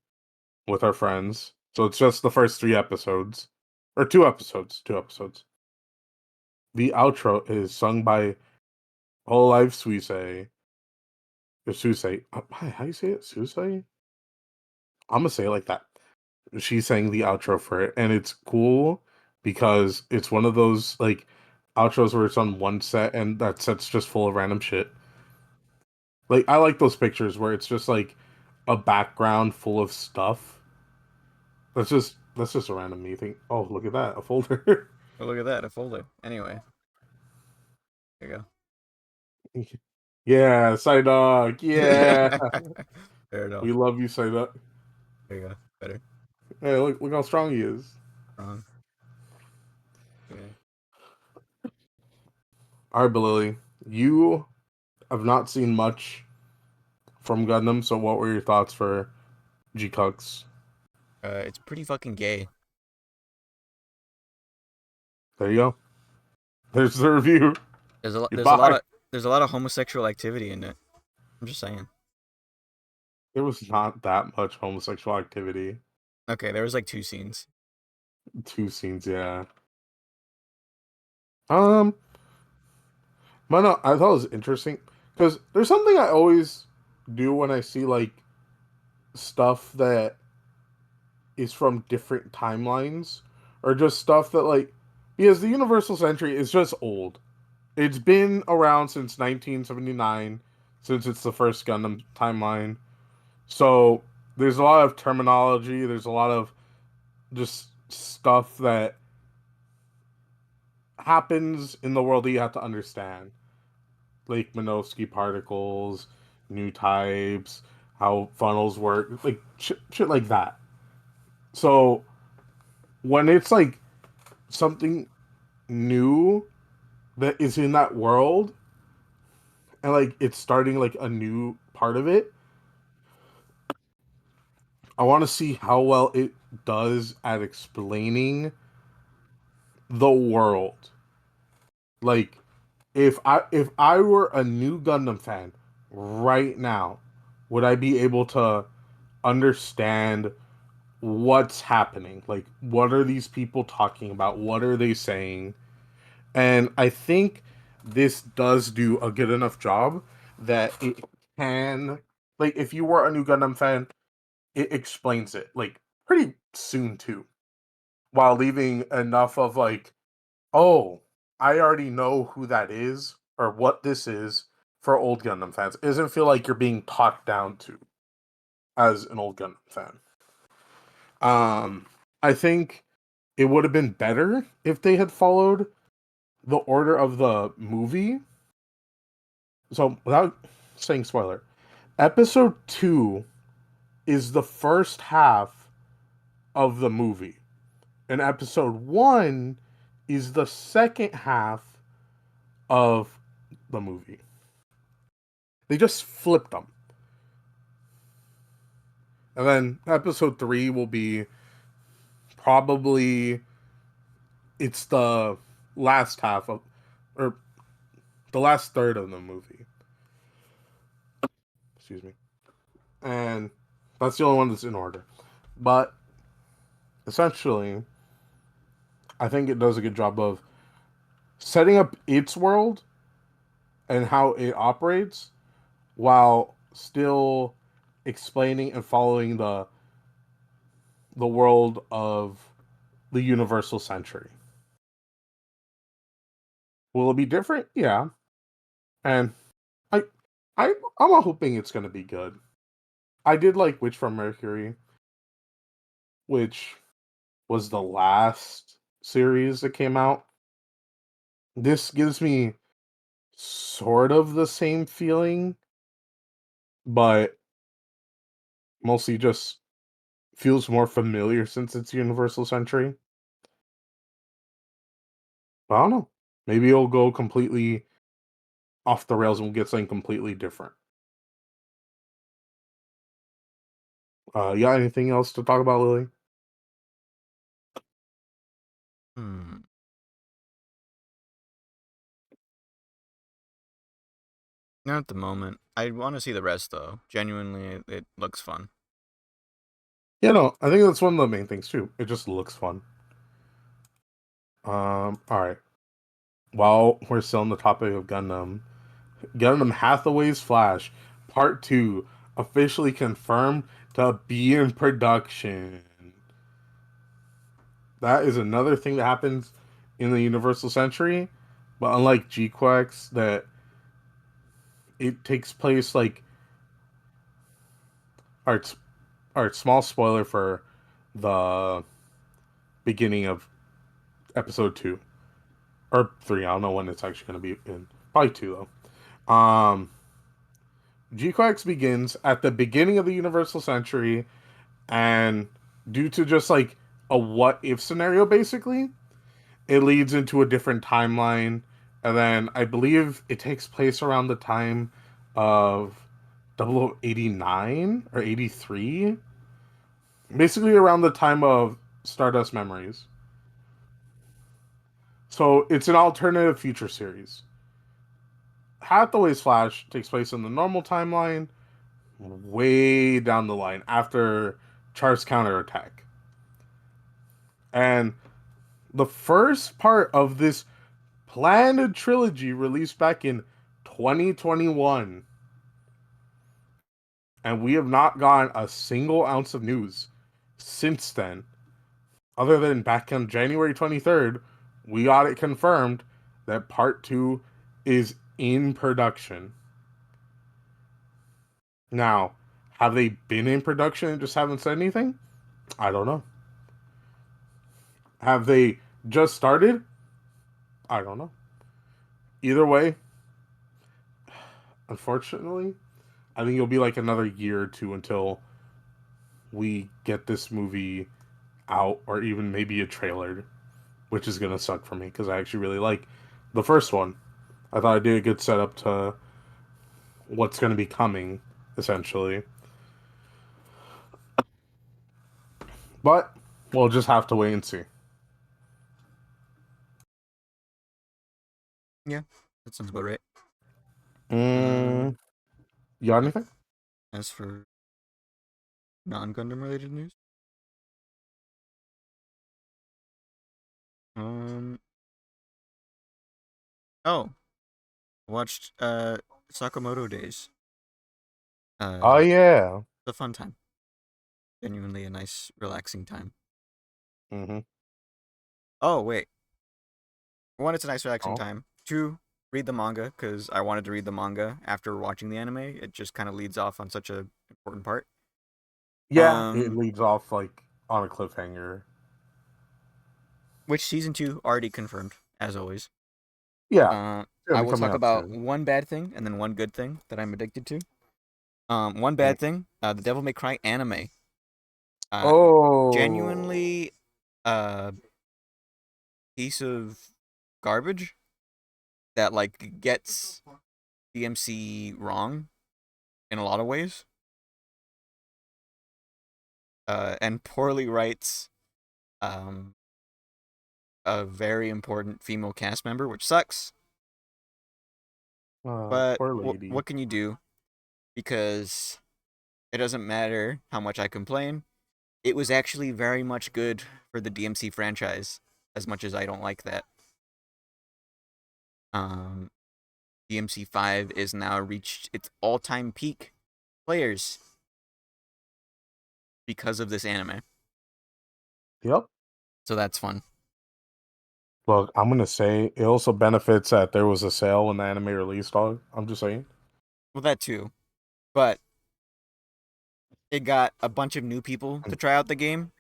with our friends. So it's just the first 3 episodes. Or 2 episodes. 2 episodes. The outro is sung by Hololive Suisei. Or Susei. How do you say it? Susei? I'm gonna say it like that. She sang the outro for it, and it's cool because it's one of those like outros where it's on one set and that set's just full of random shit. Like I like those pictures where it's just like a background full of stuff. That's just a random me thing. Oh, look at that, a folder. Oh, look at that, a folder. Anyway, there you Yeah, Psyduck. Yeah, go. Fair enough. we love you, Psyduck. There you go. Better. Hey, look how strong he is. Wrong. Okay. All right, Lily, you have not seen much from Gundam, so what were your thoughts for G Cucks? It's pretty fucking gay. There you go. There's the review. There's a lot. Goodbye. There's a lot of homosexual activity in it. I'm just saying. There was not that much homosexual activity. Okay, there was like 2 scenes. 2 scenes, yeah. Um, but no, I thought it was interesting because there's something I always do when I see like stuff that is from different timelines or just stuff that like because the Universal Century is just old. It's been around since 1979, since it's the first Gundam timeline. So there's a lot of terminology. There's a lot of just stuff that happens in the world that you have to understand, like Minovsky particles, new types, how funnels work, like shit like that. So when it's like something new that is in that world and like it's starting like a new part of it, I want to see how well it does at explaining the world. Like if I were a new Gundam fan right now, would I be able to understand what's happening? Like what are these people talking about? What are they saying? And I think this does do a good enough job that it can like if you were a new Gundam fan, it explains it like pretty soon too, while leaving enough of like, oh, I already know who that is or what this is for old Gundam fans. It doesn't feel like you're being talked down to as an old Gundam fan. Um, I think it would have been better if they had followed the order of the movie. So, without saying spoiler, episode 2 is the first half of the movie, and episode 1 is the second half of the movie. They just flipped them. And then episode 3 will be probably it's the last half of or the last third of the movie. Excuse me. And that's the only one that's in order. But essentially, I think it does a good job of setting up its world and how it operates while still explaining and following the world of the Universal Century. Will it be different? Yeah. And I I'm hoping it's gonna be good. I did like Witch from Mercury, which was the last series that came out. This gives me sort of the same feeling, but mostly just feels more familiar since it's Universal Century. But I don't know. Maybe it'll go completely off the rails and we'll get something completely different. You got anything else to talk about, Lily? Hmm. Not at the moment. I want to see the rest though. Genuinely, it looks fun. Yeah, no, I think that's one of the main things too. It just looks fun. All right. While we're still on the topic of Gundam, Gundam Hathaway's Flash Part 2 officially confirmed to be in production. That is another thing that happens in the Universal Century, but unlike GQuex, that it takes place like art art small spoiler for the beginning of episode 2 or 3. I don't know when it's actually going to be in. Probably 2 though. GQuex begins at the beginning of the Universal Century, and due to just like a what if scenario, basically, it leads into a different timeline. And then I believe it takes place around the time of 0089 or 83. Basically, around the time of Stardust Memories. So it's an alternative future series. Hathaway's Flash takes place in the normal timeline, way down the line after Char's counterattack. And the first part of this planned trilogy released back in 2021. And we have not gotten a single ounce of news since then. Other than back on January 23rd, we got it confirmed that part 2 is in production. Now, have they been in production and just haven't said anything? I don't know. Have they just started? I don't know. Either way, unfortunately, I think it'll be like another year or two until we get this movie out, or even maybe a trailer, which is gonna suck for me because I actually really like the first one. I thought I did a good setup to what's gonna be coming, essentially. But we'll just have to wait and see. Yeah, that sounds about right. Mm, you got anything? As for non-Gundam related news, um, oh, watched Sakamoto Days. Oh yeah. It's a fun time. Genuinely a nice, relaxing time. Mm-hmm. Oh wait, one, it's a nice, relaxing Oh. time. Two, read the manga because I wanted to read the manga after watching the anime. It just kind of leads off on such a important part. Yeah, it Um, leads off like on a cliffhanger. which season 2 already confirmed, as always. Yeah, it's I gonna be will coming talk out about soon. one bad thing and then one good thing that I'm addicted to. One Mm. bad thing, the Devil May Cry anime. Uh, Oh, genuinely, a piece of garbage that like gets DMC wrong in a lot of ways. And poorly writes um a very important female cast member, which sucks. But poor lady. what can you do? Because it doesn't matter how much I complain. It was actually very much good for the DMC franchise, as much as I don't like that. Um, DMC5 is now reached its all-time peak players because of this anime. Yep. So that's fun. Look, I'm gonna say it also benefits that there was a sale when the anime released. Dog. I'm just saying. Well, that too. But it got a bunch of new people to try out the game.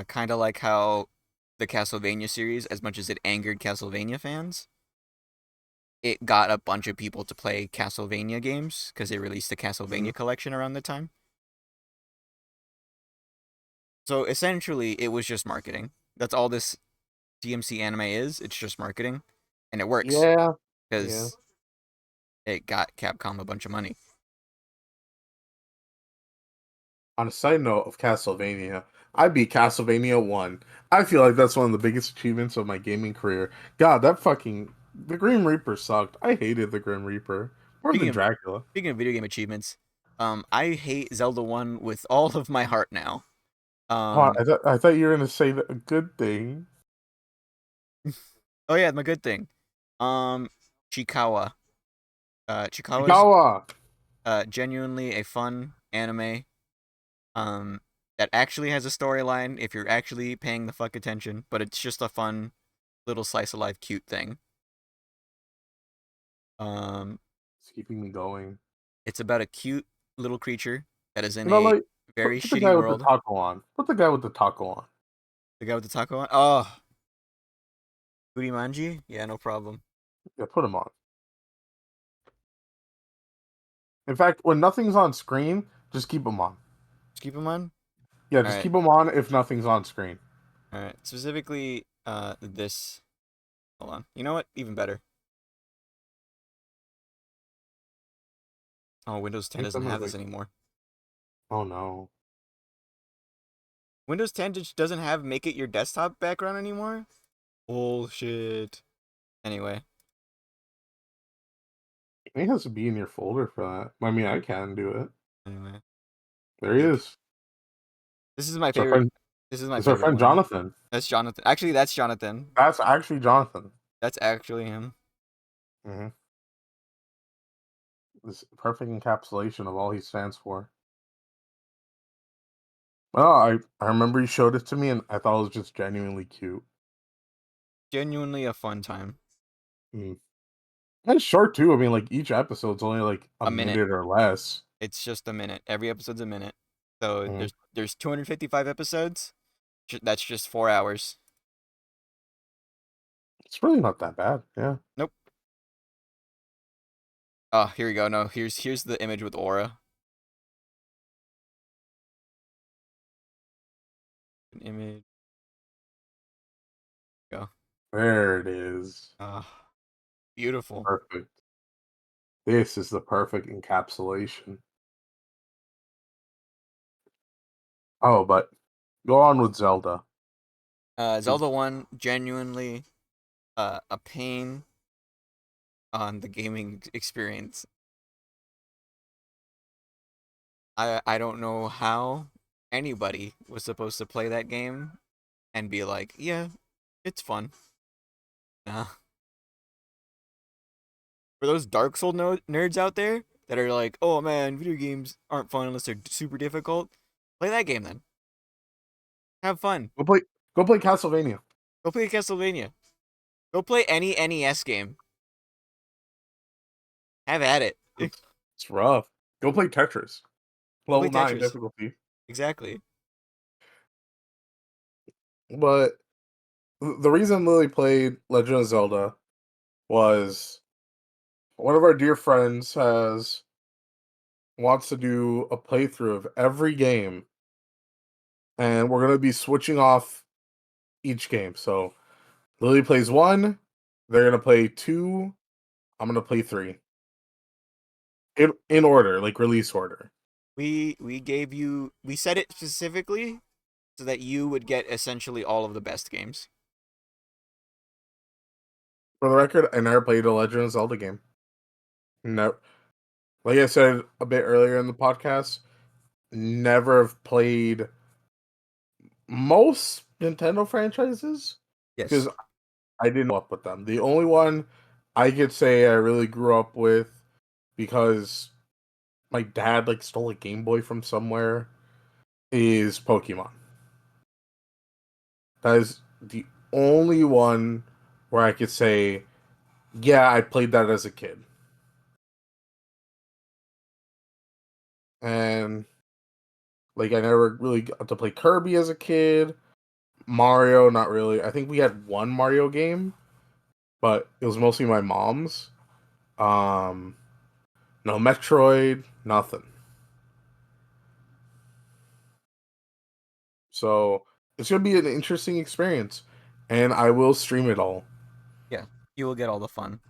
Kind of like how the Castlevania series, as much as it angered Castlevania fans, it got a bunch of people to play Castlevania games because they released the Mhm. Castlevania collection around the time. So essentially, it was just marketing. That's all this DMC anime is. It's just marketing, and it works Yeah, yeah. because it got Capcom a bunch of money. On a side note of Castlevania, I beat Castlevania 1. I feel like that's one of the biggest achievements of my gaming career. God, that fucking the Grim Reaper sucked. I hated the Grim Reaper more Speaking than of Dracula. speaking of video game achievements, I hate Zelda 1 with all of my heart now. Oh, Um, I thought you were gonna say that a good thing. oh yeah, my good thing. Um, Chikawa. Chikawa's Chikawa. genuinely a fun anime. Um, that actually has a storyline if you're actually paying the fuck attention, but it's just a fun little slice of life cute thing. Um, It's keeping me going. it's about a cute little creature that is in You know, a like very put the shitty guy with the world. taco on. Put the guy with the taco on. The guy with the taco on. Oh, Urimanji? Yeah, no problem. Yeah, put him on. In fact, when nothing's on screen, just keep him on. Just keep him on. Yeah, All just right, keep him on if nothing's on screen. all right. Specifically, this. Hold on. You know what? Even better. Oh, Windows 10 Think doesn't I'm gonna have this like, anymore. oh no. Windows 10 just doesn't have make it your desktop background anymore. Bullshit. Anyway, It has to be in your folder for that. I mean, I can do it. anyway. There he Like is. this is my It's our favorite. friend. This is my It's our favorite friend one. Jonathan. That's Jonathan. Actually, that's Jonathan. That's actually Jonathan. That's actually him. Mm-hmm. This perfect encapsulation of all he stands for. Well, I remember he showed it to me, and I thought it was just genuinely cute. Genuinely a fun time. Mm. And it's short too. I mean, like each episode's only like a A minute. minute or less. It's just a minute. Every episode's a minute. So Mm. there's 255 episodes. That's just 4 hours. It's really not that bad. Yeah. Nope. Oh, here we go. No, here's the image with Aura. An image. Go. There it is. Ah, beautiful. Perfect. This is the perfect encapsulation. Oh, but go on with Zelda. Zelda 1 genuinely a pain on the gaming experience. I don't know how anybody was supposed to play that game and be like, yeah, it's fun. Nah. For those Dark Soul nerds out there that are like, oh man, video games aren't fun unless they're super difficult, play that game then. Have fun. Go play. Go play Castlevania. Go play Castlevania. Go play any NES game. Have at it. It's rough. Go play Tetris. Go play Level 9 Tetris. difficulty. Exactly. But the reason Lily played Legend of Zelda was one of our dear friends has wants to do a playthrough of every game, and we're gonna be switching off each game. So Lily plays one, they're gonna play two, I'm gonna play three. In order, like release order. We said it specifically so that you would get essentially all of the best games. For the record, I never played a Legend of Zelda game. No, like I said a bit earlier in the podcast, never have played most Nintendo franchises because Yes. I didn't grow up with them. The only one I could say I really grew up with because my dad like stole a Game Boy from somewhere is Pokemon. That is the only one where I could say, yeah, I played that as a kid. And like I never really got to play Kirby as a kid. Mario, not really. I think we had one Mario game, but it was mostly my mom's. Um, no Metroid, nothing. So it's gonna be an interesting experience. and I will stream it all. Yeah, you will get all the fun.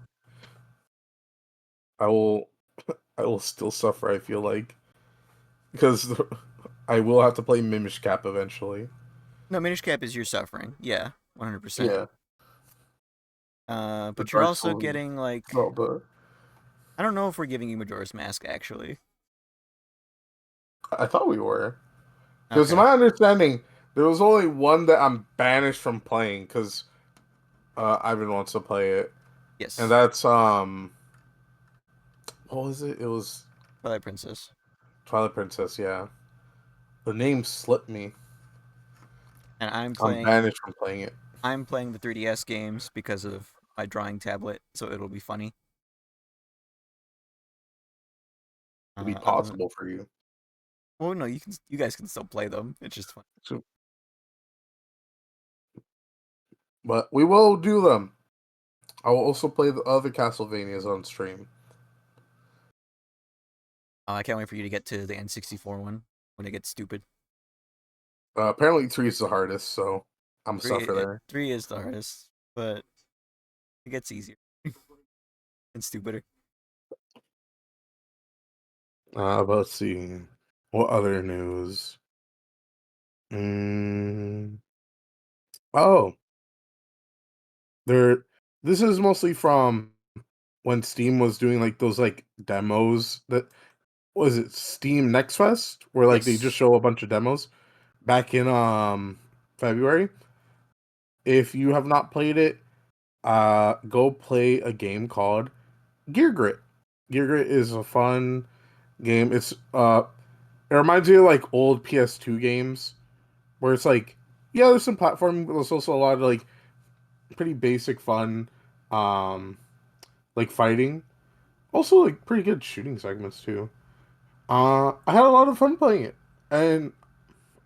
I will I will still suffer, I feel like, because I will have to play Mimish Cap eventually. No, Minish Cap is your suffering. Yeah, 100%. Yeah, the But you're Dark also Souls getting like Zelda. I don't know if we're giving you Majora's Mask actually. I thought we were. Because Okay. my understanding, there was only one that I'm banished from playing because Ivan wants to play it, and Yes. that's what was it? It was Twilight Princess. Twilight Princess. Yeah, the name slipped me. And I'm banished from playing it. I'm playing the 3DS games because of my drawing tablet, so it'll be funny. It'd be Other than possible for you. well, no, you guys can still play them. It's just fun. So, but we will do them. I will also play the other Castlevanias on stream. I can't wait for you to get to the N64 one when it gets stupid. Apparently, 3 is the hardest, so I'm a suffer there. 3 is the hardest, but it gets easier and stupider. But let's see. What other news? Mm, oh, there. This is mostly from when Steam was doing like those like demos. That was it. Steam Next Fest, where like they just Yes. show a bunch of demos back in February. If you have not played it, go play a game called Gear Grit. Gear Grit is a fun game. It reminds me of like old PS2 games where it's like, yeah, there's some platforming, but there's also a lot of like pretty basic fun, um, like fighting. Also, like pretty good shooting segments too. I had a lot of fun playing it, and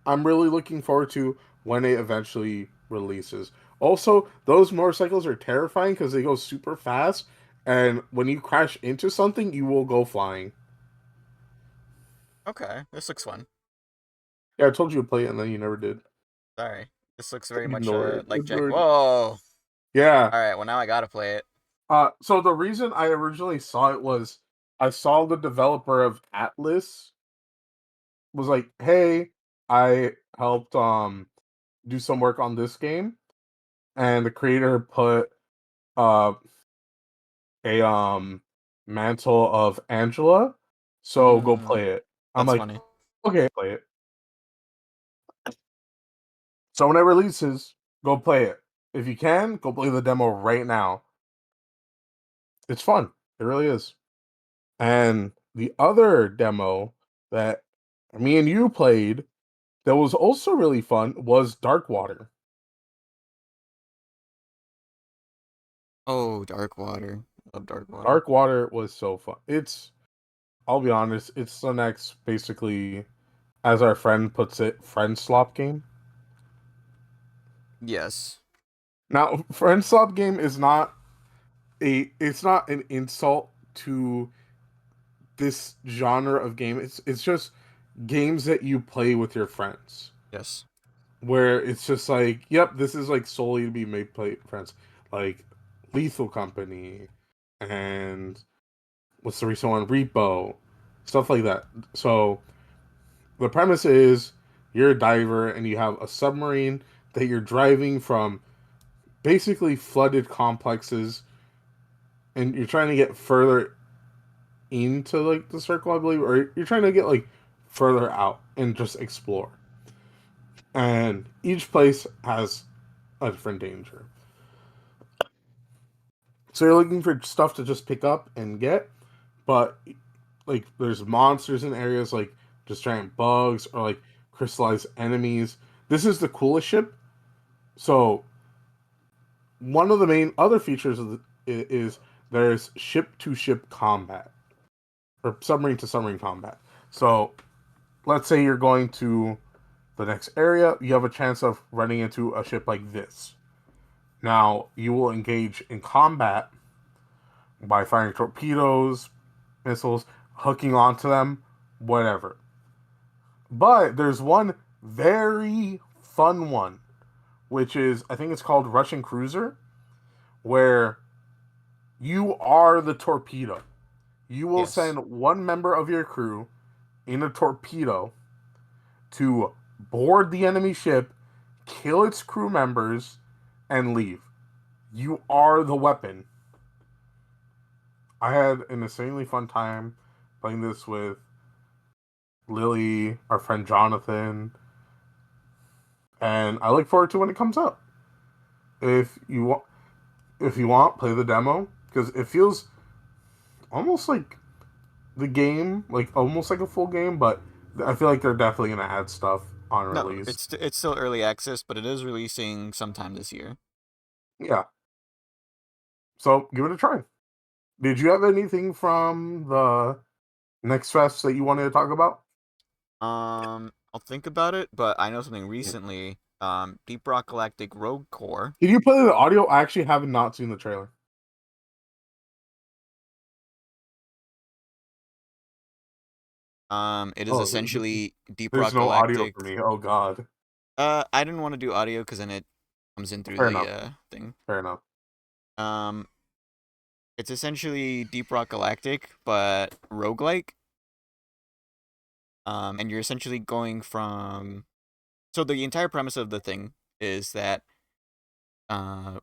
I'm really looking forward to when it eventually releases. Also, those motorcycles are terrifying because they go super fast, and when you crash into something, you will go flying. Okay, this looks fun. Yeah, I told you to play it, and then you never did. Sorry. This looks very much Ignore it. like Jack. Ignore it. Whoa! Yeah. Alright, well now I gotta play it. So the reason I originally saw it was I saw the developer of Atlas was like, "Hey, I helped do some work on this game," and the creator put uh a mantle of Angela, so go Mm, play it. I'm that's like, funny. okay, play it. So when it releases, go play it. If you can, go play the demo right now. It's fun. It really is. And the other demo that me and you played that was also really fun was Dark Water. Oh, Dark Water. Love Dark Water. Dark Water was so fun. I'll be honest, it's the next, basically, as our friend puts it, friend slop game. Yes. Now, friend slop game is not it's not an insult to this genre of game. It's just games that you play with your friends. Yes. Where it's just like, yep, this is like solely to be made play friends. Like Lethal Company and what's the recent one? Repo. Stuff like that. So the premise is you're a diver and you have a submarine that you're driving from basically flooded complexes and you're trying to get further into like the circle, I believe, or you're trying to get like further out and just explore. And each place has a different danger. So you're looking for stuff to just pick up and get, but like there's monsters in areas like just giant bugs or like crystallized enemies. This is the coolest ship. So one of the main other features is there's ship to ship combat or submarine to submarine combat. So let's say you're going to the next area, you have a chance of running into a ship like this. Now you will engage in combat by firing torpedoes, missiles, hooking onto them, whatever. But there's one very fun one, which is I think it's called Russian Cruiser, where you are the torpedo. You will Yes. send one member of your crew in a torpedo to board the enemy ship, kill its crew members, and leave. You are the weapon. I had an insanely fun time playing this with Lily, our friend Jonathan, and I look forward to when it comes out. If you want, if you want, play the demo because it feels almost like the game, like almost like a full game, but I feel like they're definitely gonna add stuff on No, release. it's still early access, but it is releasing sometime this year. Yeah, so give it a try. Did you have anything from the next fest that you wanted to talk about? I'll think about it, but I know something recently. Deep Rock Galactic Rogue Core. Did you play the audio? I actually have not seen the trailer. It is Oh, essentially Deep there's Rock no audio Galactic. for me. Oh God. I didn't want to do audio because then it comes in through Fair the enough. thing. Fair enough. Um, it's essentially Deep Rock Galactic, but roguelike. And you're essentially going from. So the entire premise of the thing is that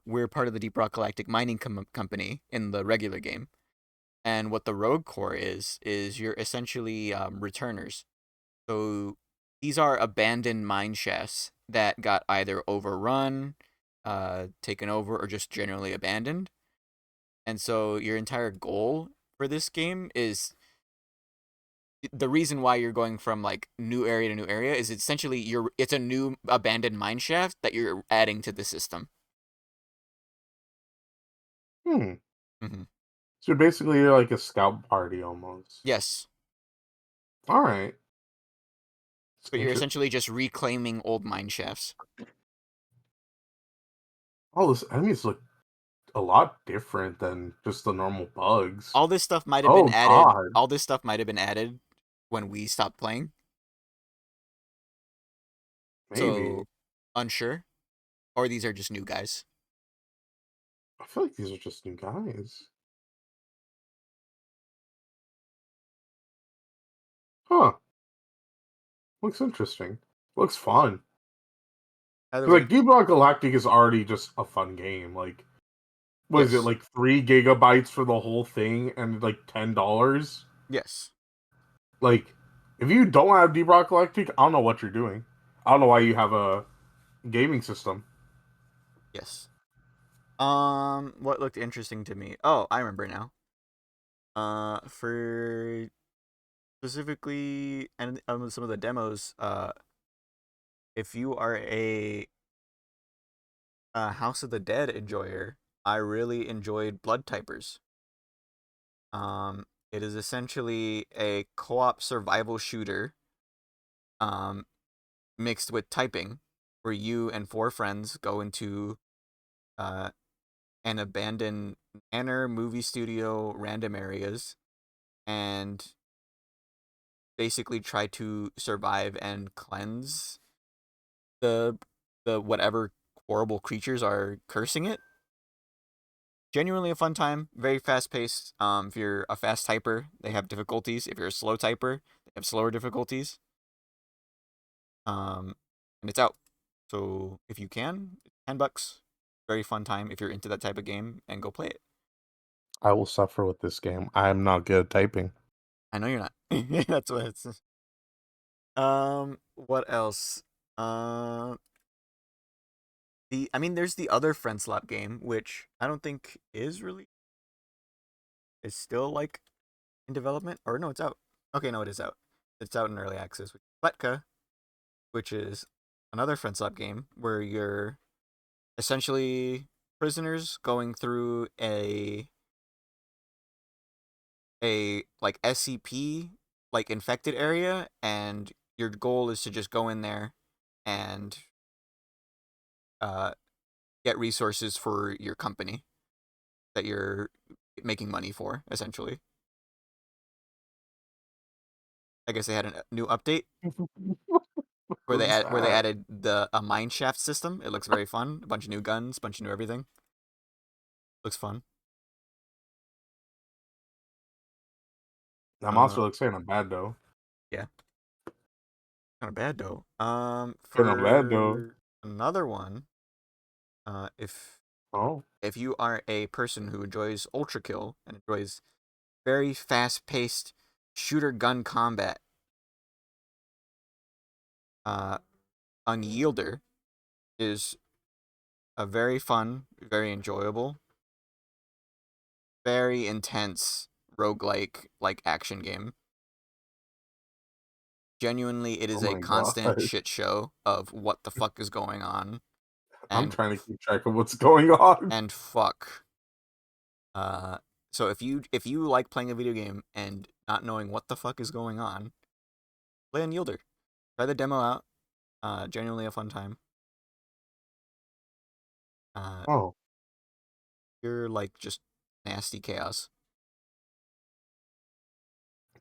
we're part of the Deep Rock Galactic mining company in the regular game, and what the Rogue Core is you're essentially returners. So these are abandoned mine shafts that got either overrun, taken over, or just generally abandoned. And so your entire goal for this game is the reason why you're going from like new area to new area is essentially it's a new abandoned mine shaft that you're adding to the system. Hmm. Hmm. So basically, you're like a scout party almost. Yes, All right. It's but you're essentially just reclaiming old mine shafts. Oh, those enemies look a lot different than just the normal bugs. All this stuff might have been Oh added. God. All this stuff might have been added when we stopped playing. Maybe. So unsure, or these are just new guys. I feel like these are just new guys. Huh. Looks interesting. Looks fun. Either 'Cause, like way, Deep Rock Galactic is already just a fun game. Like, what is it? yes, Like 3 GB for the whole thing and like $10. yes, Like, if you don't have Deep Rock Galactic, I don't know what you're doing. I don't know why you have a gaming system. yes. What looked interesting to me? Oh, I remember now. For specifically, and some of the demos, if you are a House of the Dead enjoyer, I really enjoyed Blood Typers. It is essentially a co-op survival shooter, um, mixed with typing, where you and four friends go into uh an abandoned manor, movie studio, random areas, and basically try to survive and cleanse the whatever horrible creatures are cursing it. Genuinely a fun time, very fast paced. If you're a fast typer, they have difficulties. If you're a slow typer, they have slower difficulties. Um, and it's out. So if you can, $10. Very fun time if you're into that type of game, and go play it. I will suffer with this game. I am not good at typing. I know you're not. That's what it's. What else? Uh, there's the other Friend Slap game, which I don't think is still like in development, or no, it's out. Okay, no, it is out. It's out in early access. Pletka, which is another Friend Slap game where you're essentially prisoners going through a like SCP like infected area, and your goal is to just go in there and uh get resources for your company that you're making money for, essentially. I guess they had a new update. where they What's that? added a mine shaft system. It looks very fun. A bunch of new guns, bunch of new everything. Looks fun. That Uh, monster looks kind of bad though. yeah, kind of bad though. Kind of bad though. For another one, if Oh, you are a person who enjoys Ultra Kill and enjoys very fast-paced shooter gun combat, uh, Unyielder is a very fun, very enjoyable, very intense roguelike like action game. Genuinely, it oh is a my constant god. shit show of what the fuck is going on I'm and trying to keep track of what's going on. fuck. Uh, so if you like playing a video game and not knowing what the fuck is going on, play Unyielder. Try the demo out. Genuinely a fun time. Uh, Oh, you're like just nasty chaos.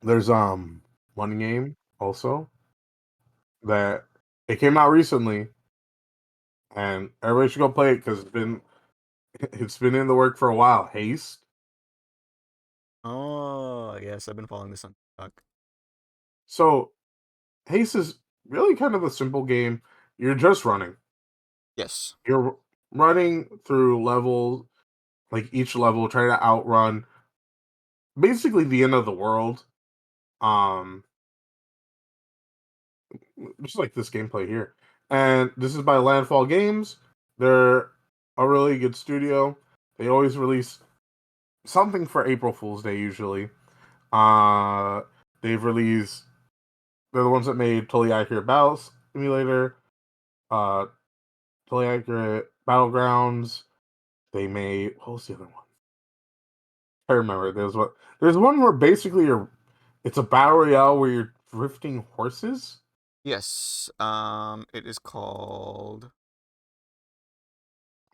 there's one game also that it came out recently, and everybody should go play it because it's been in the work for a while. Haste. Oh yes, I've been following this on TikTok. So Haste is really kind of a simple game. You're just running. Yes. You're running through levels, like each level, trying to outrun basically the end of the world. Um, just like this gameplay here. And this is by Landfall Games. They're a really good studio. They always release something for April Fool's Day usually. Uh they've released they're the ones that made Totally Accurate Battle Simulator, uh Totally Accurate Battlegrounds. They made what was the other one? I remember there's one where basically it's a battle royale where you're drifting horses. Yes. It is called.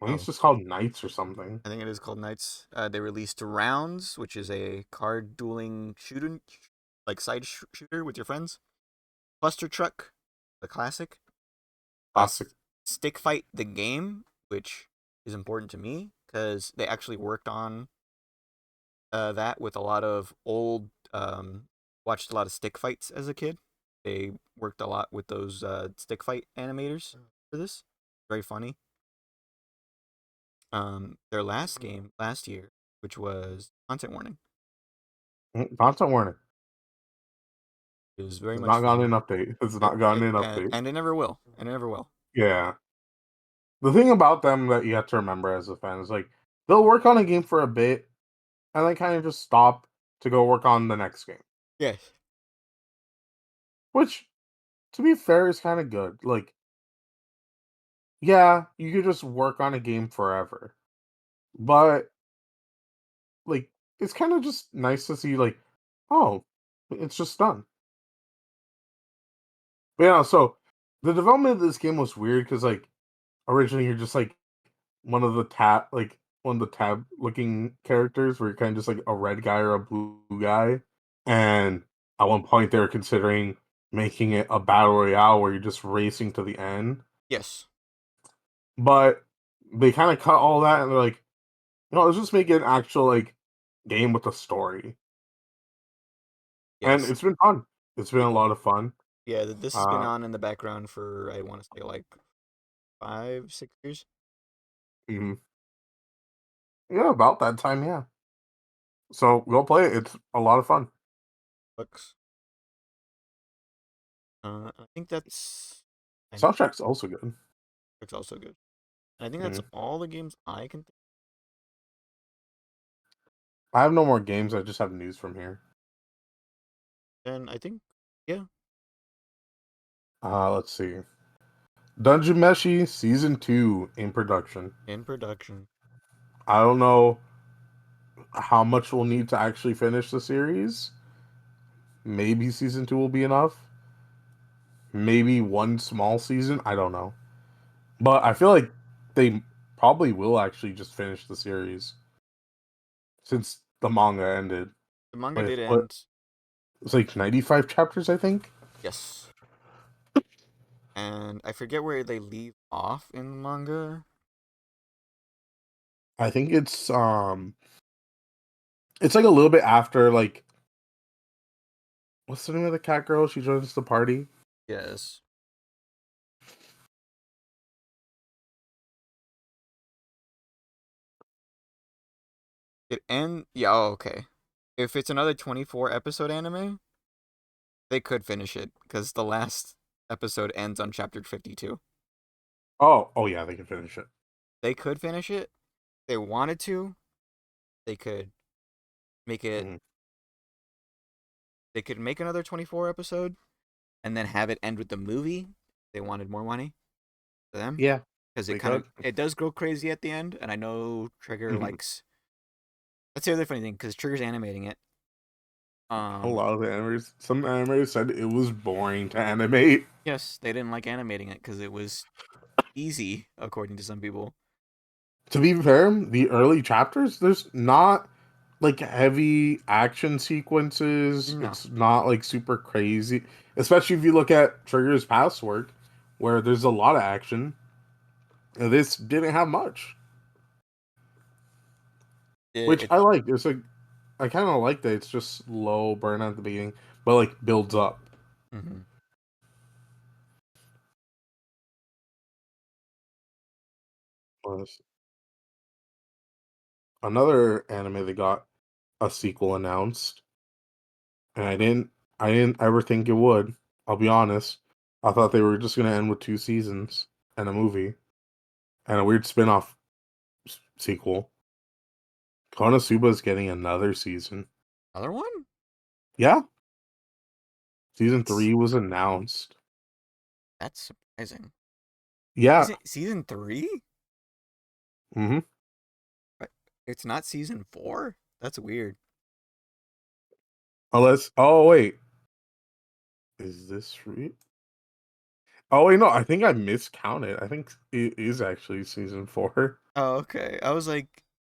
I think it's Oh, just called Knights or something. I think it is called Knights. They released Rounds, which is a card dueling shooter, like shooter with your friends. Buster Truck, the classic. Classic. Stick Fight the game, which is important to me because they actually worked on that with a lot of old. Watched a lot of stick fights as a kid. They worked a lot with those stick fight animators for this. Very funny. Their last game last year, which was Content Warning, Content warning. is very It's much not gotten an fun. update. It's not gotten an update. And it never will. And it never will. Yeah. The thing about them that you have to remember as a fan is like they'll work on a game for a bit and then kind of just stop to go work on the next game. Yes. Which, to be fair, is kind of good. Like, yeah, you could just work on a game forever. But like it's kind of just nice to see like, oh, it's just done. But yeah, so the development of this game was weird because like originally you're just like one of the tab looking characters where you're kind of just like a red guy or a blue guy. And at one point they were considering making it a battle royale where you're just racing to the end. Yes. But they kind of cut all that and they're like, let's just make it an actual like game with a story. And Yes. it's been fun. It's been a lot of fun. Yeah, this has been Uh on in the background for I want to say like 5, 6 years. mhm. Yeah, about that time, yeah. So go play it. It's a lot of fun. Books. I think that's. I think Soundtrack's also good. it's also good. And I think that's Mhm. all the games I can think. I have no more games. I just have news from here. And I think, yeah, Let's see. Dungeon Meshi Season 2 in production. in production. I don't know how much we'll need to actually finish the series. Maybe Season 2 will be enough. Maybe one small season. I don't know. But I feel like they probably will actually just finish the series since the manga ended The manga with did what end. it's like 95 chapters, I think. Yes. and I forget where they leave off in the manga. I think it's like a little bit after like what's the name of the cat girl? She joins the party. Yes. Yeah, oh, okay. If it's another 24 episode anime, they could finish it because the last episode ends on chapter 52. Oh yeah, they can finish it. They could finish it. They wanted to. They could make it. Mhm. They could make another 24 episode and then have it end with the movie. They wanted more money for them Yeah, because they could. it does go crazy at the end, and I know Trigger Mhm. likes. That's the other funny thing because Trigger's animating it. A lot of the animators, some animators said it was boring to animate. Yes, they didn't like animating it because it was easy, according to some people. To be fair, the early chapters, there's not like heavy action sequences. No, It's not like super crazy, especially if you look at Trigger's past work, where there's a lot of action. This didn't have much, which it I like. It's like I kind of like that. It's just slow burn at the beginning, but like builds up. mhm. Was another anime that got a sequel announced, and I didn't ever think it would. I'll be honest. I thought they were just gonna end with 2 seasons and a movie and a weird spin-off sequel. Konosuba is getting another season. Another one? Yeah, season It's, 3 was announced. that's surprising. Yeah. Season 3? Mm-hmm. It's not season 4? That's weird. Unless, oh wait, is this right? Oh wait, no, I think I miscounted. I think it is actually season 4. Oh, okay. I was like,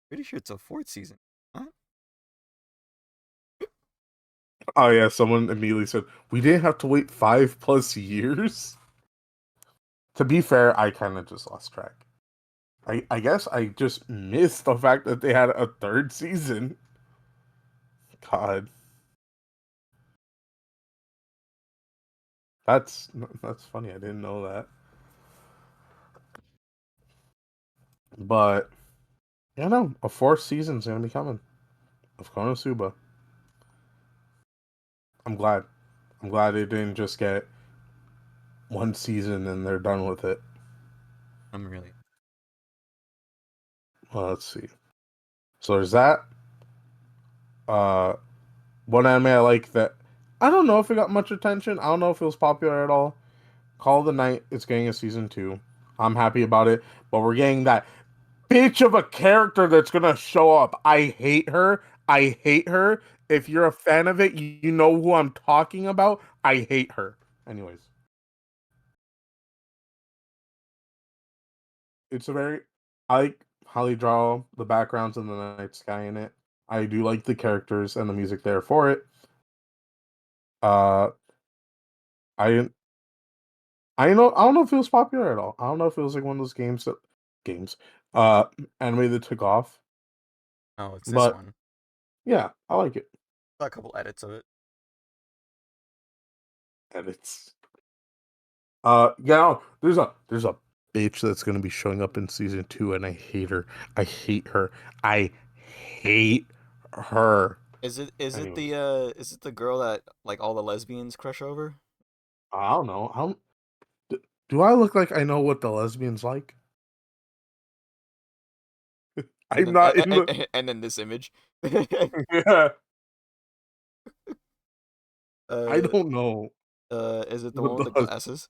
pretty sure it's a fourth season. Huh? Oh yeah, someone immediately said we didn't have to wait 5+ years. To be fair, I kind of just lost track. I guess I just missed the fact that they had a third season. God, that's that's funny. I didn't know that. But yeah, no, a fourth season's gonna be coming of Konosuba. I'm glad. I'm glad they didn't just get one season and they're done with it. I'm really. Well, let's see. So there's that. Uh, one anime I like that I don't know if it got much attention. I don't know if it was popular at all. Call of the Night is getting a season 2. I'm happy about it, but we're getting that bitch of a character that's gonna show up. I hate her. I hate her. If you're a fan of it, you know who I'm talking about. I hate her. Anyways, it's a very I like how they draw the backgrounds in the night sky in it. I do like the characters and the music there for it. Uh, I I don't know if it was popular at all. I don't know if it was like one of those games uh anime that took off. Oh, it's this But one. yeah, I like it. Saw a couple edits of it. And it's yeah, no, there's a bitch that's gonna be showing up in season 2, and I hate her. I hate her. I hate her. Anyways, Is it the girl that like all the lesbians crush over? I don't know. Do I look like I know what the lesbians like? And I'm then not in the. and then this image. Yeah, I uh don't know is it the one what with the the. glasses?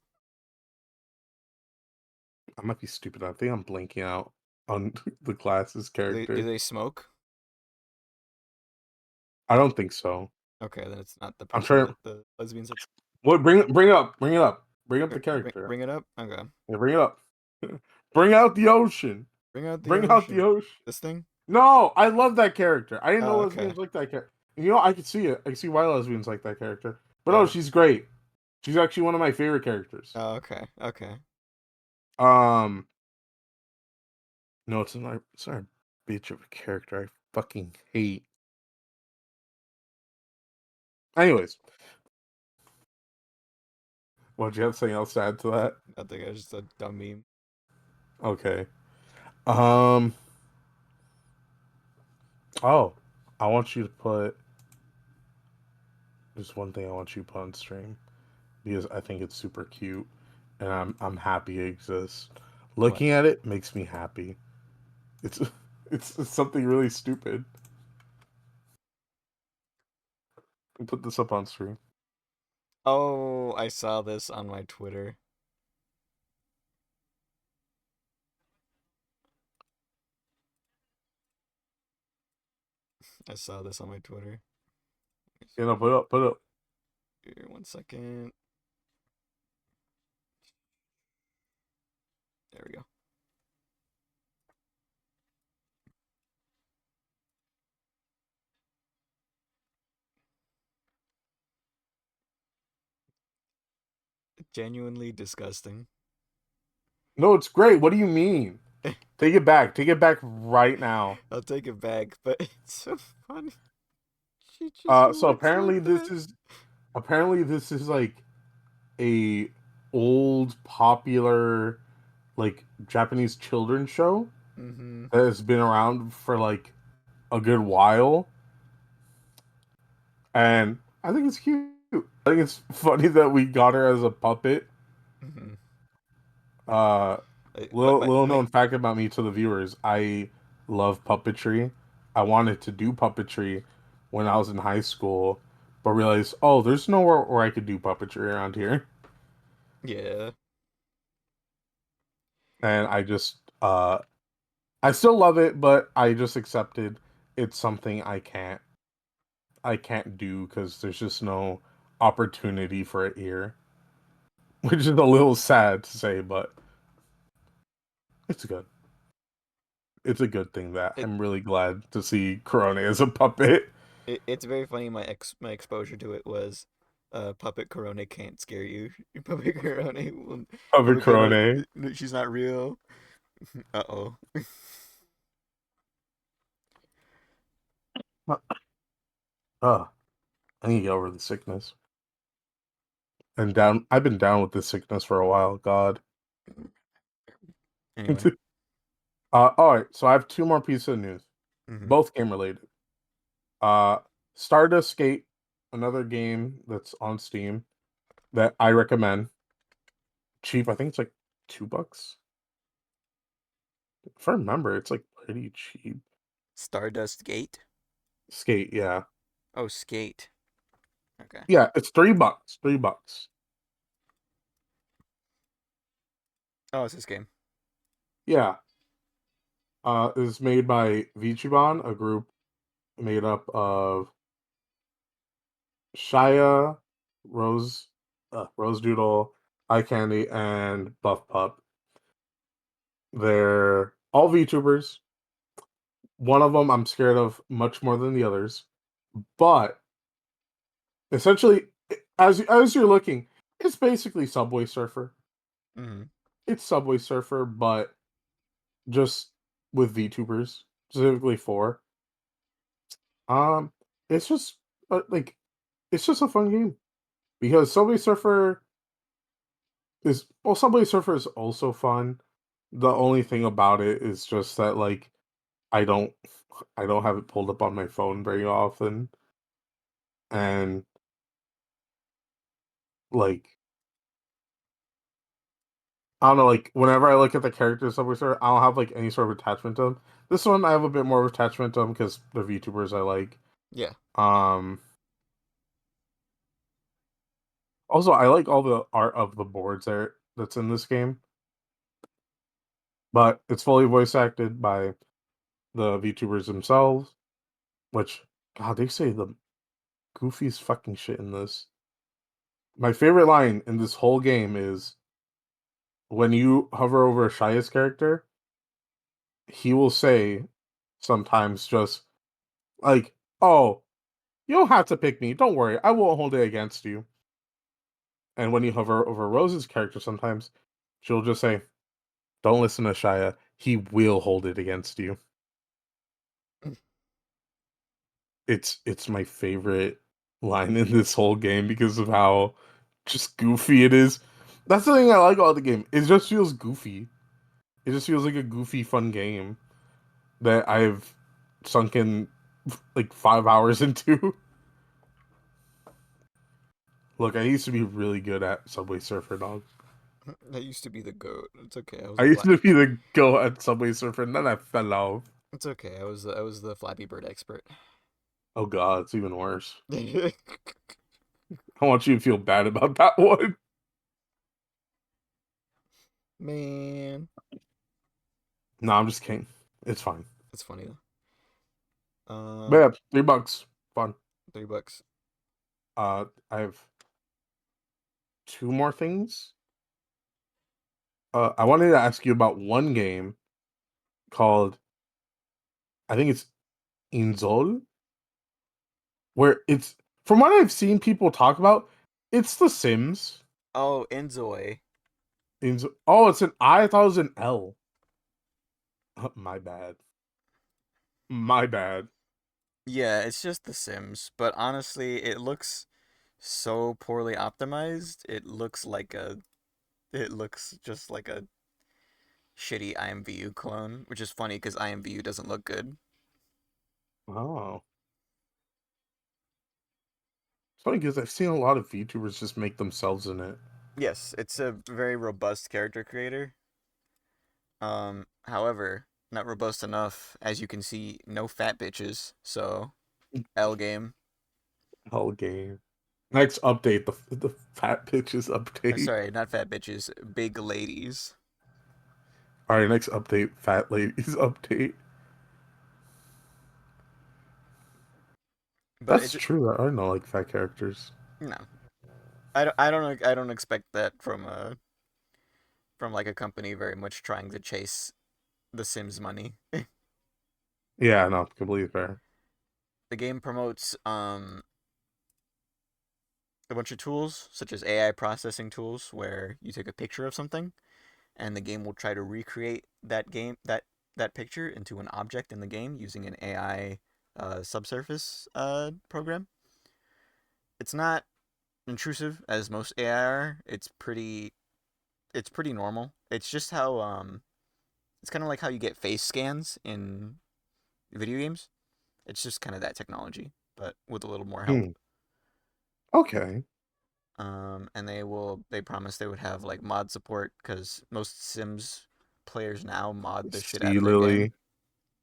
I might be stupid. I think I'm blanking out on the classes Do character. they smoke? I don't think so. Okay, then it's not the I'm person trying. that the lesbians are. What? Bring it up. Bring it up. Bring up the character. Bring it up. Okay. Yeah, bring it up. Bring out the ocean. Bring out the Bring out the ocean. ocean. This thing? No, I love that character. I didn't know Oh, okay. lesbians like that character. You know, I could see it. I could see why lesbians like that character. But no, Uh, she's great. She's actually one of my favorite characters. Oh, okay. Okay. Um, no, it's not a bitch of a character. I fucking hate. Anyways, what you have something else to add to that? I think I just a dumb meme. Okay. Um. Oh, I want you to put just one thing. I want you to put on stream because I think it's super cute, and I'm happy it exists. What? Looking at it makes me happy. It's it's something really stupid. I'll put this up on stream. Oh, I saw this on my Twitter. I saw this on my Twitter. You know, put it up, put it up. Here, 1 second. There we go. Genuinely disgusting. No, it's great. What do you mean? Take it back. Take it back right now. I'll take it back, but it's so funny. She just So looks like that. apparently this is like a old popular like Japanese children's show Mm-hmm. that has been around for like a good while, and I think it's cute. I think it's funny that we got her as a puppet. Mm-hmm. Uh, But little known fact about me to the viewers: I love puppetry. I wanted to do puppetry when I was in high school, but realized, oh, there's nowhere where I could do puppetry around here, yeah. and I still love it, but I just accepted it's something I can't do because there's just no opportunity for it here, which is a little sad to say, but it's good. It's a good thing that It, I'm really glad to see Corona as a puppet. it's very funny. My exposure to it was, Puppet Corona can't scare you. Puppet Corona will. Puppet Puppet Corona, Corona. she's not real. Uh-oh. I need to get over the sickness. And down I've been down with this sickness for a while, God. Anyway. Alright, so I have two more pieces of news. Mm-hmm. Both game related. Uh Stardust Gate, another game that's on Steam that I recommend. Cheap, I think it's like $2. If I remember, it's like pretty cheap. Stardust Gate. Skate, yeah. Oh, Skate. Okay. Yeah, it's $3. $3. Oh, it's this game. Yeah. It's made by Vichiban, a group made up of Shia, Rose, Rose Doodle, Eye Candy, and Buff Pup. They're all VTubers. One of them I'm scared of much more than the others, but essentially, as you're looking, it's basically Subway Surfer. Mm-hmm. It's Subway Surfer, but just with VTubers, specifically four. Um, it's just like it's just a fun game because Subway Surfer is also fun. The only thing about it is just that like I don't I don't have it pulled up on my phone very often, and like I don't know, like whenever I look at the characters of Subway Surfer, I don't have like any sort of attachment to them. This one I have a bit more of attachment to them because they're VTubers I like. Yeah. Um, Also I like all the art of the boards that's in this game, but it's fully voice acted by the VTubers themselves, which God, they say the goofiest fucking shit in this. My favorite line in this whole game is when you hover over Shia's character, he will say sometimes just like, "Oh, you don't have to pick me. Don't worry, I won't hold it against you." And when you hover over Rose's character, sometimes she'll just say, "Don't listen to Shia. He will hold it against you." It's my favorite line in this whole game because of how just goofy it is. That's the thing I like about the game. It just feels goofy. It just feels like a goofy, fun game that I've sunk in like 5 hours into. Look, I used to be really good at Subway Surfer, dog. That used to be the goat. It's okay. I was I a used flat. to be the go at Subway Surfer, and then I fell off. It's okay. I was the Flappy Bird expert. Oh god, it's even worse. I want you to feel bad about that one. Man, No, I'm just kidding. It's fine. that's funny though. But yeah, $3. Fun. $3. I have two more things. I wanted to ask you about one game called, I think it's Inzol, where it's, from what I've seen people talk about, it's The Sims. Oh, Enzoy. Oh, it's an I thought it was an L. My bad. My bad. Yeah, it's just The Sims, but honestly, it looks so poorly optimized. It looks just like a shitty IMVU clone, which is funny because IMVU doesn't look good. Oh. It's funny because I've seen a lot of VTubers just make themselves in it. Yes, it's a very robust character creator. However, not robust enough. As you can see, no fat bitches. So, L game. Whole game. Next update, the fat pitches update. Sorry, not fat bitches, big ladies. All right, next update, fat ladies update. But That's it true. There are no like fat characters. no. I don't expect that from like a company very much trying to chase the Sims money. Yeah, no, completely fair. The game promotes a bunch of tools such as AI processing tools where you take a picture of something and the game will try to recreate that picture into an object in the game using an AI subsurface program. It's not intrusive as most AI are. It's pretty normal. It's just how it's kind of like how you get face scans in video games. It's just kind of that technology, but with a little more help. Hmm. Okay. And they promised they would have like mod support because most Sims players now mod the shit out See, of their game. Lily,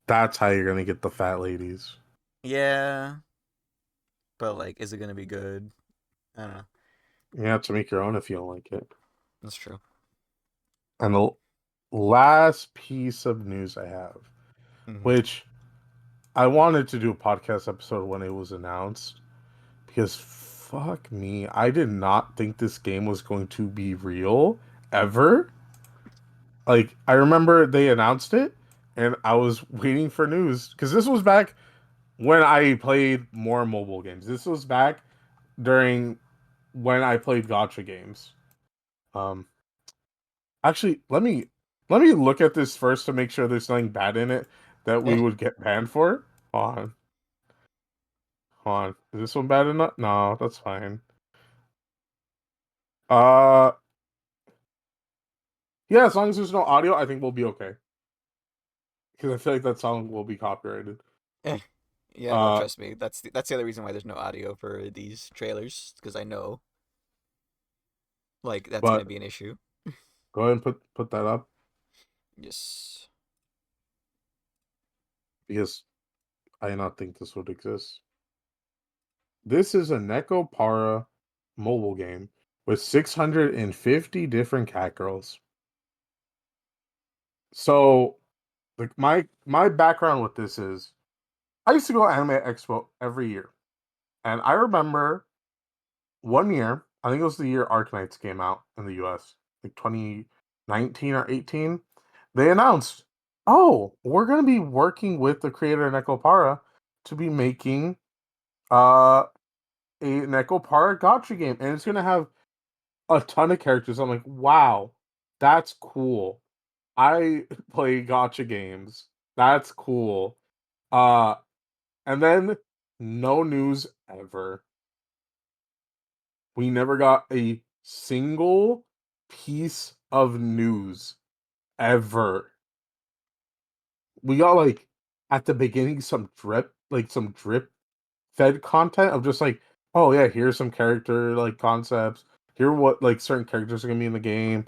that's how you're gonna get the fat ladies. Yeah, but like, is it gonna be good? I don't know. You have to make your own if you don't like it. That's true. And the last piece of news I have, Hmm. which I wanted to do a podcast episode when it was announced, because fuck me, I did not think this game was going to be real ever. Like, I remember they announced it and I was waiting for news because this was back when I played more mobile games. This was back during when I played gotcha games. Um actually, let me look at this first to make sure there's nothing bad in it that we Eh, would get banned for. Hold on. Hold on. Is this one bad enough? No, that's fine. Uh yeah, as long as there's no audio, I think we'll be okay. Because I feel like that song will be copyrighted. eh. Yeah, no, Uh trust me. That's the other reason why there's no audio for these trailers because I know like that's gonna but be an issue. go ahead and put that up Yes. because I did not think this would exist. This is a Nekopara mobile game with 650 different cat girls. So, like my background with this is I used to go to Anime Expo every year. And I remember one year, I think it was the year Arknights came out in the US, like 2019 or 18, they announced, "Oh, we're going to be working with the creator Nekopara to be making uh a Nekopara Gotcha game, and it's going to have a ton of characters. I'm like, wow, that's cool. I play gotcha games. That's cool. Uh, and then no news ever. We never got a single piece of news ever. We got like at the beginning some drip fed content of just like, oh yeah, here's some character like concepts. Here what like certain characters are gonna be in the game,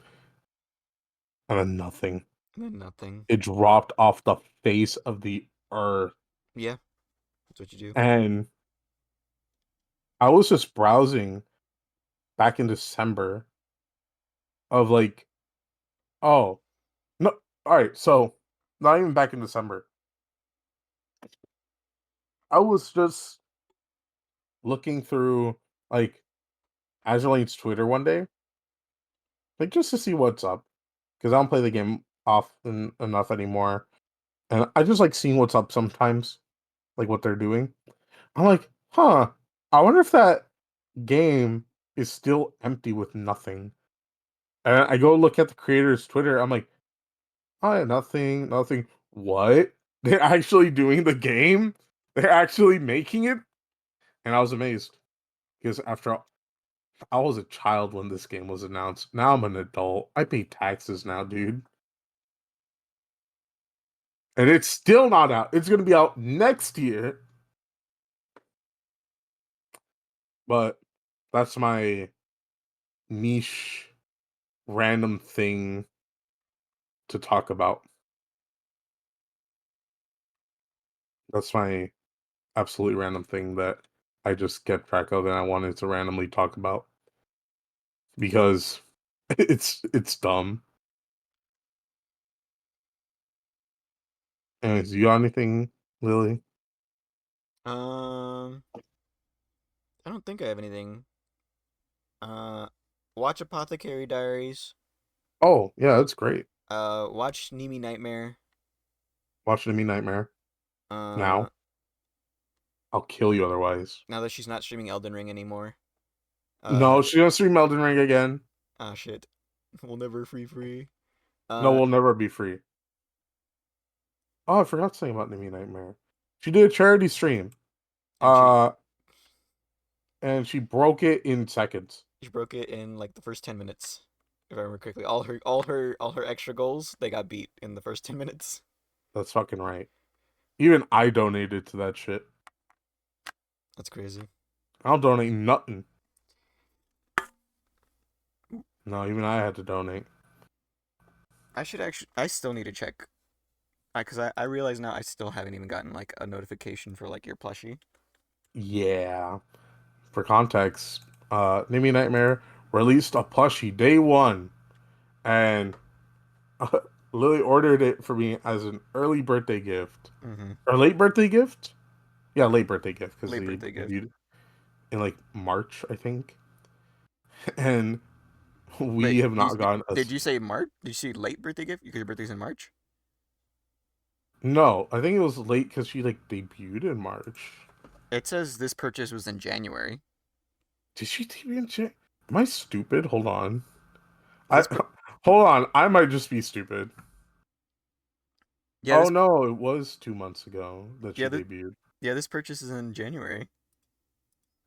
and then nothing. And then nothing. It dropped off the face of the earth. Yeah, that's what you do. And I was just browsing back in December of like, oh no, all right, so not even back in December. I was just looking through like Azurlane's Twitter one day, like just to see what's up, because I don't play the game often enough anymore, and I just like seeing what's up sometimes, like what they're doing. I'm like, huh, I wonder if that game is still empty with nothing. And I go look at the creator's Twitter. I'm like, oh, yeah, nothing, nothing. What? They're actually doing the game? They're actually making it? And I was amazed because after all, I was a child when this game was announced. Now I'm an adult. I pay taxes now, dude. And it's still not out. It's going to be out next year. But that's my niche random thing to talk about. That's my absolutely random thing that I just kept track of and I wanted to randomly talk about because it's dumb. Anyways, you got anything, Lily? Um, I don't think I have anything. Uh, watch Apothecary Diaries. Oh, yeah, that's great. Watch Nimi Nightmare. Watching Me Nightmare Uh, now. I'll kill you otherwise. now that she's not streaming Elden Ring anymore. No, Uh, she's gonna stream Elden Ring again. ah shit, we'll never free. No, Uh, we'll never be free. Oh, I forgot something about Me Nightmare. She did a charity stream. and she Uh, and she broke it in seconds. she broke it in like the first 10 minutes, if I remember correctly. All her extra goals they got beat in the first 10 minutes. That's fucking right. Even I donated to that shit. That's crazy. I'll donate nothing. No, even I had to donate. I still need to check. Cause I realize now I still haven't even gotten like a notification for like your plushie. Yeah. For context, Nimi Nightmare released a plushie day one, and Lily ordered it for me as an early birthday gift Mm-hmm. or late birthday gift. Yeah, late birthday gift because Late they birthday gift. debuted in like March, I think, and we Wait, have not gotten a. did you say March? Did you say late birthday gift? Because your birthday's in March. No, I think it was late because she like debuted in March. It says this purchase was in January. Did she debut in Jan? Am I stupid? Hold on. I This per- hold on. I might just be stupid. yeah Oh this no, it was 2 months ago that yeah she this, debuted. yeah this purchase is in January.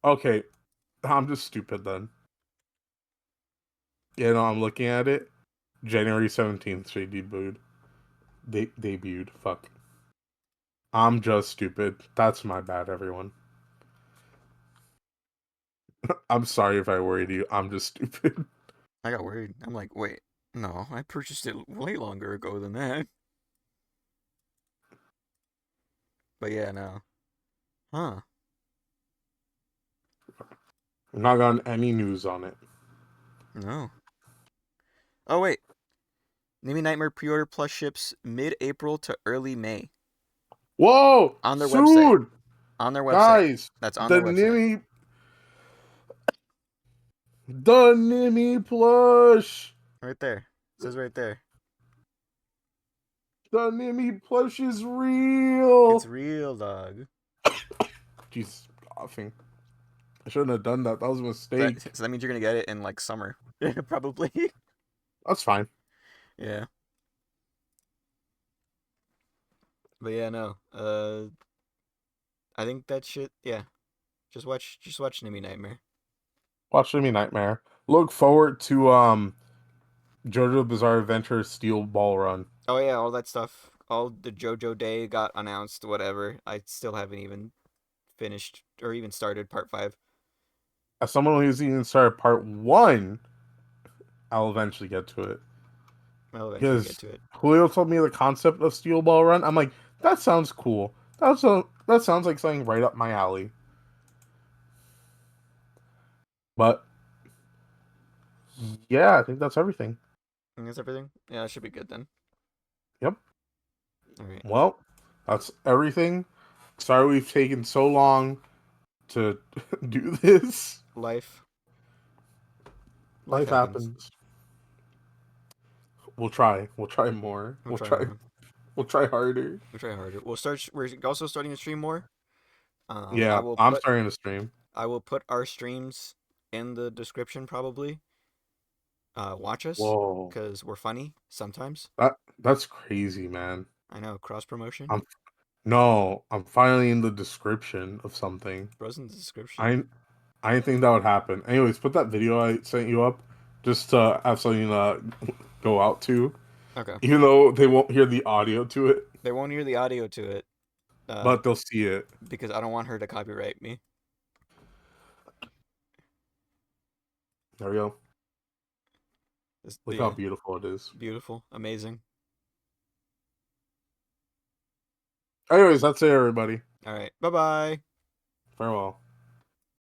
Okay, I'm just stupid then. Yeah, no, I'm looking at it. January 17th, she debuted. Debuted. Fuck. I'm just stupid. That's my bad, everyone. I'm sorry if I worried you. I'm just stupid. I got worried. I'm like, wait, no, I purchased it way longer ago than that. But yeah, no. Huh? I've not gotten any news on it. No. Oh wait, Nimi Nightmare pre-order plus ships mid-April to early May Whoa! on their website. Dude! On their website. Guys! That's on The their website. Nimi. The Nimi plush! Right there. It says right there. The Nimi plush is It's real! real, dog. Jesus, coughing. I shouldn't have done that. That was a mistake. So that means you're gonna get it in like summer, probably. That's fine. Yeah. But yeah, no. I think that shit. Yeah. Just watch Enemy Nightmare. Watch Me Nightmare. Look forward to JoJo Bizarre Adventure Steel Ball Run. Oh yeah, all that stuff. All the JoJo Day got announced. Whatever. I still haven't even finished or even started part 5. As someone who's even started part 1, I'll eventually get to it. I'll eventually get Because to it. Julio told me the concept of Steel Ball Run. I'm like, that sounds cool. That sounds like something right up my alley. But yeah, I think that's everything. I think that's everything. Yeah, that should be good then. Yep. All right. Well, that's everything. Sorry we've taken so long to do this. Life. Life Life happens. happens. We'll try. We'll try more. We'll try more. We'll try harder. We'll try harder. We'll start. We're also starting to stream more. I Yeah, will I'm put starting to stream. our streams in the description probably. Watch us Whoa. because we're funny sometimes. That's crazy, man. I know, cross promotion. I'm no, I'm finally in the description of something. Bro's in the description. I I didn't think that would happen. Anyways, put that video I sent you up just to have something to go out to. Okay. Even though they won't hear the audio to it, They won't hear the audio to it, but they'll see it. because I don't want her to copyright me. There we go. Look how Yeah, beautiful it is. beautiful, amazing. Anyways, that's it, everybody. All right. Bye bye. Farewell.